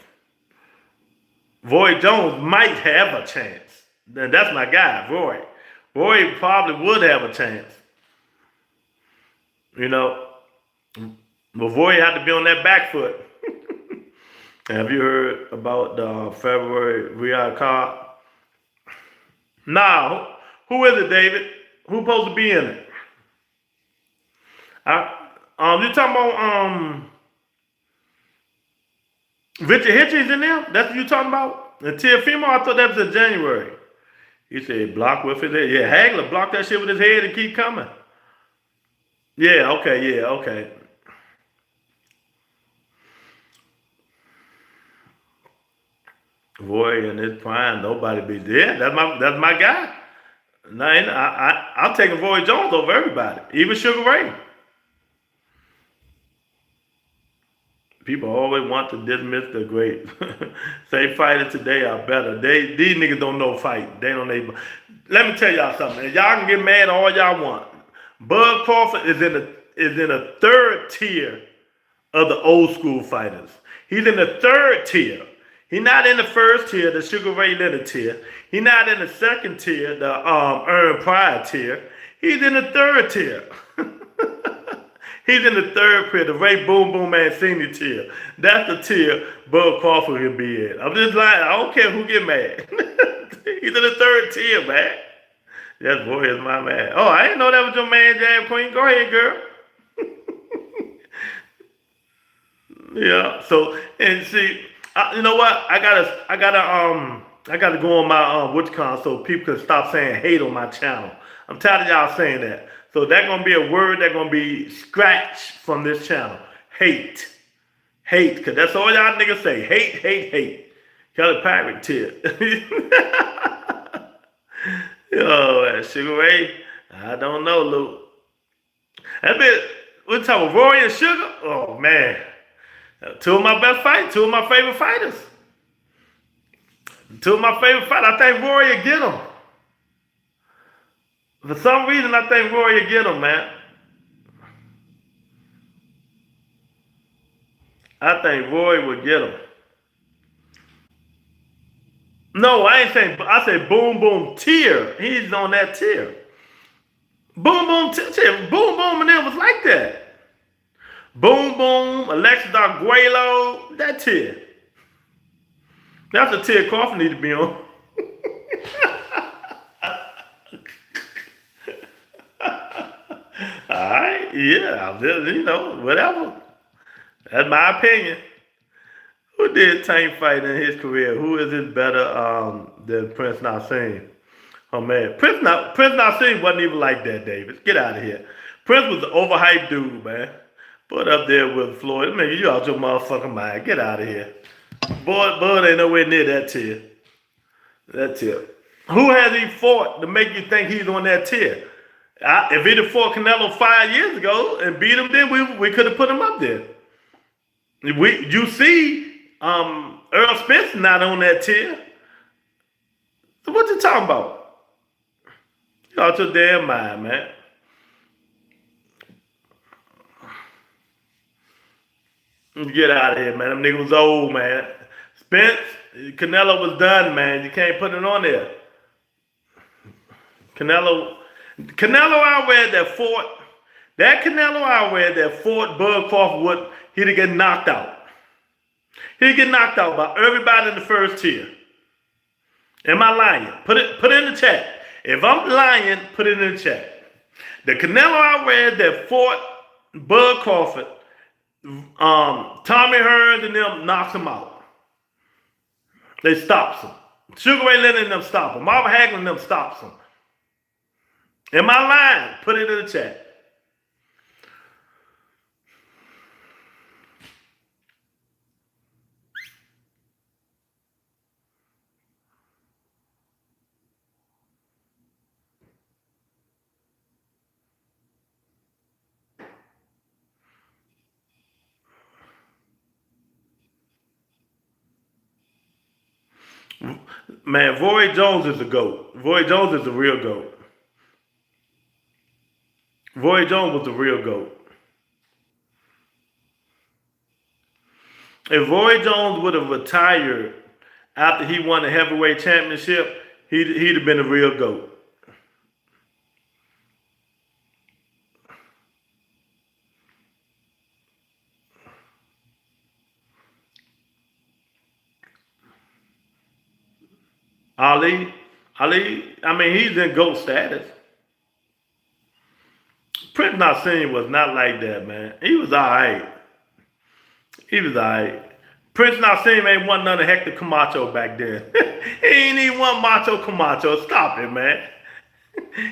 Speaker 1: Roy Jones might have a chance. That's my guy, Roy. Roy probably would have a chance. You know, but Roy had to be on that back foot. Have you heard about the February Riyadh card? Nah, who is it, David? Who supposed to be in it? You talking about Richard Hitchens in there? That's what you talking about? And Teofimo, I thought that was in January. He said block with his head. Yeah, Hagler blocked that shit with his head and keep coming. Yeah, okay. Roy in his prime, nobody beat. Yeah, that's my guy. I'm taking Roy Jones over everybody, even Sugar Ray. People always want to dismiss the great. Say fighters today are better. These niggas don't know fight. They don't know. Let me tell y'all something. Y'all can get mad all y'all want. Bud Crawford is in a third tier of the old school fighters. He's in the third tier. He's not in the first tier, the Sugar Ray Leonard tier. He's not in the second tier, the Earn Pryor tier. He's in the third tier. He's in the third tier, the Ray Boom Boom Man Senior tier. That's the tier Bud Crawford can be in. I'm just lying. I don't care who get mad. He's in the third tier, man. Yes, boy, is my man. Oh, I didn't know that was your man, Jam Queen. Go ahead, girl. Yeah. So, and see, you know what? I gotta go on my WitchCon so people can stop saying hate on my channel. I'm tired of y'all saying that. So that's gonna be a word that's gonna be scratched from this channel. Hate. Cause that's all y'all niggas say. Hate. Kelly Patrick tier. Yo, Sugar Ray. I don't know, Luke. That bit, we're talking Roy and Sugar. Oh man. Two of my best fights, two of my favorite fighters. I think Roy will get them. For some reason, I think Roy will get him, man. I think Roy will get him. No, I ain't saying, I said Boom Boom tier. He's on that tier. Boom Boom tier. Boom Boom and them was like that. Boom Boom, Alexis Arguello, that tier. That's the tier Crawford need to be on. Alright, yeah, you know, whatever. That's my opinion. Who did Tank fight in his career? Who is it better than Prince Nassim? Oh man, Prince Nassim wasn't even like that, David. Get out of here. Prince was an overhyped dude, man. Put up there with Floyd. Man, you out your motherfucking mind. Get out of here. Bud ain't nowhere near that tier. That tier. Who has he fought to make you think he's on that tier? If he'd have fought Canelo 5 years ago and beat him, then we could have put him up there. You see, Earl Spence not on that tier. So what you talking about? You out your damn mind, man. Get out of here, man. Them niggas was old, man. Spence, Canelo was done, man. You can't put it on there. Canelo Alvarez that fought Bud Crawford, he'd get knocked out. He'd get knocked out by everybody in the first tier. Am I lying? Put it in the chat. If I'm lying, put it in the chat. The Canelo Alvarez that fought Bud Crawford Tommy Hearns and them knocks him out. They stops him. Sugar Ray Leonard and them stop him. Marvin Hagler and them stops him. Am I lying? Put it in the chat. Man, Roy Jones is the GOAT. Roy Jones is the real GOAT. Roy Jones was the real GOAT. If Roy Jones would have retired after he won the heavyweight championship, he'd have been the real GOAT. Ali, I mean, he's in GOAT status. Prince Nassim was not like that, man. He was all right. He was all right. Prince Nassim ain't won none of Hector Camacho back then. He ain't even won Macho Camacho. Stop it, man.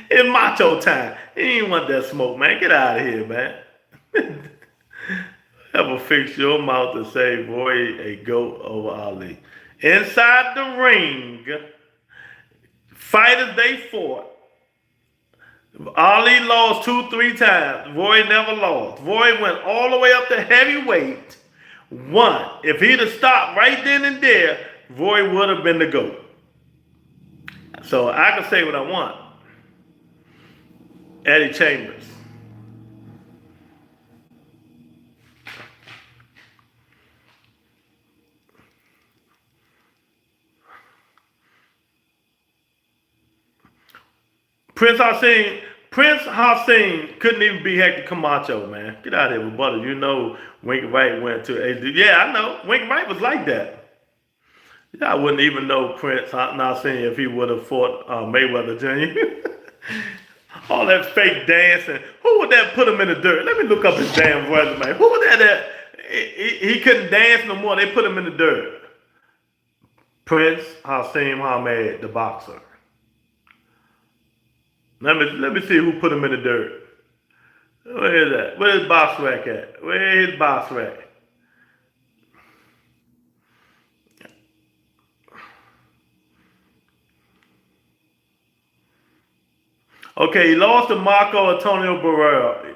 Speaker 1: It's Macho time. He ain't want that smoke, man. Get out of here, man. Ever fix your mouth to say, boy, a GOAT over Ali. Inside the ring, fighters they fought. Ali lost 2-3 times. Roy never lost. Roy went all the way up to heavyweight. Won. If he'd have stopped right then and there, Roy would have been the GOAT. So I can say what I want. Eddie Chambers. Prince Hassan couldn't even be Hector Camacho, man. Get out of here with butter. You know Wink Wright went to AD. Yeah, I know. Wink Wright was like that. Yeah, I wouldn't even know Prince Hassan if he would have fought Mayweather Jr. All that fake dancing. Who would that put him in the dirt? Let me look up his damn resume. Who was that? He couldn't dance no more. They put him in the dirt. Prince Hassan Muhammad, the boxer. Let me see who put him in the dirt. Where is that? Where's his box rack at? Where is his box rack? Okay, he lost to Marco Antonio Barrera.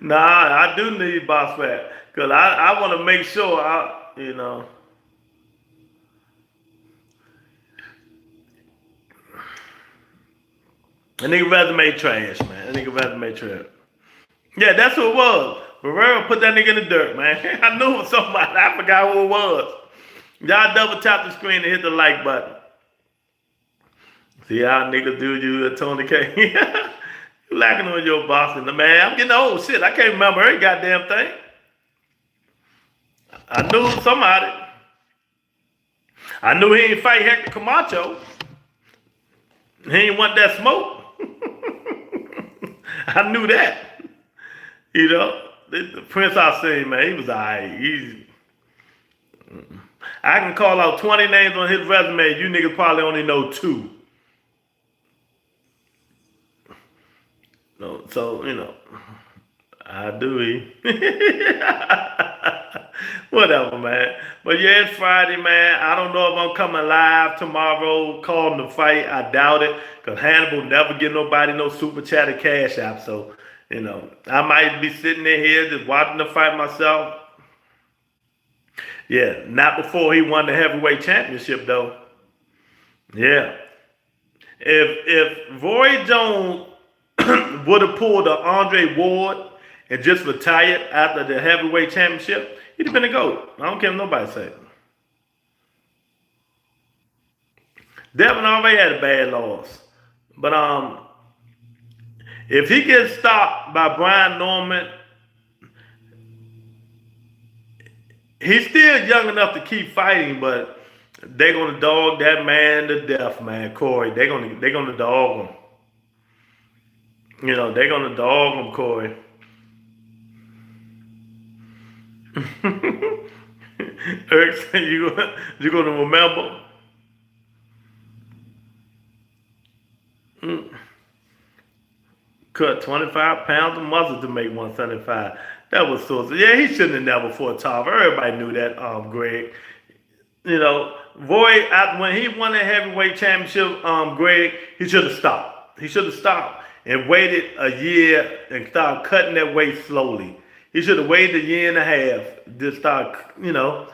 Speaker 1: Nah, I do need box rack. Because I want to make sure A nigga resume trash, man. A nigga resume trash. Yeah, that's who it was. Barrera put that nigga in the dirt, man. I knew it was somebody. I forgot who it was. Y'all double tap the screen and hit the like button. See how niggas do you, Tony K. You lacking on your boxing, man. I'm getting old. Shit, I can't remember every goddamn thing. I knew somebody. I knew he ain't fight Hector Camacho. He ain't want that smoke. I knew that. You know, Prince Hassan, man, he was alright. I can call out 20 names on his resume. You niggas probably only know 2. No, so, I do. Whatever, man. But yeah, it's Friday, man. I don't know if I'm coming live tomorrow, calling the fight. I doubt it, because Hannibal never give nobody no super chat or cash app. So, I might be sitting there here just watching the fight myself. Yeah, not before he won the heavyweight championship, though. Yeah. If Roy Jones would have pulled a Andre Ward and just retired after the heavyweight championship, he'd have been a GOAT. I don't care what nobody say. Devin already had a bad loss. But if he gets stopped by Brian Norman, he's still young enough to keep fighting, but they're gonna dog that man to death, man. Corey, they're gonna dog him. You know, they're gonna dog him, Corey. Erickson, you gonna remember? Cut 25 pounds of muscle to make 175. That was so. Yeah, he shouldn't have never fought Tarver. Everybody knew that, Greg. You know, Roy, when he won the heavyweight championship, Greg, he should have stopped. He should have stopped and waited a year and started cutting that weight slowly. He should have waited a year and a half to start, you know.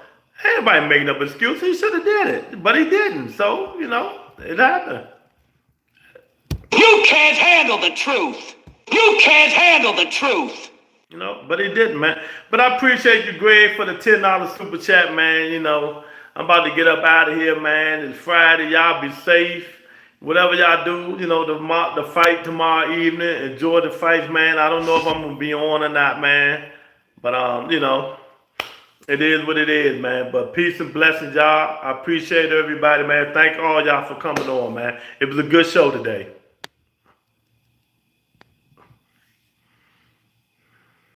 Speaker 1: Everybody making up excuses. He should have did it, but he didn't. So, you know, it happened.
Speaker 2: You can't handle the truth. You can't handle the truth.
Speaker 1: You know, but he didn't, man. But I appreciate you, Greg, for the $10 super chat, man. You know, I'm about to get up out of here, man. It's Friday. Y'all be safe. Whatever y'all do, you know, the fight tomorrow evening. Enjoy the fights, man. I don't know if I'm going to be on or not, man. But, you know, it is what it is, man. But peace and blessings, y'all. I appreciate everybody, man. Thank all y'all for coming on, man. It was a good show today.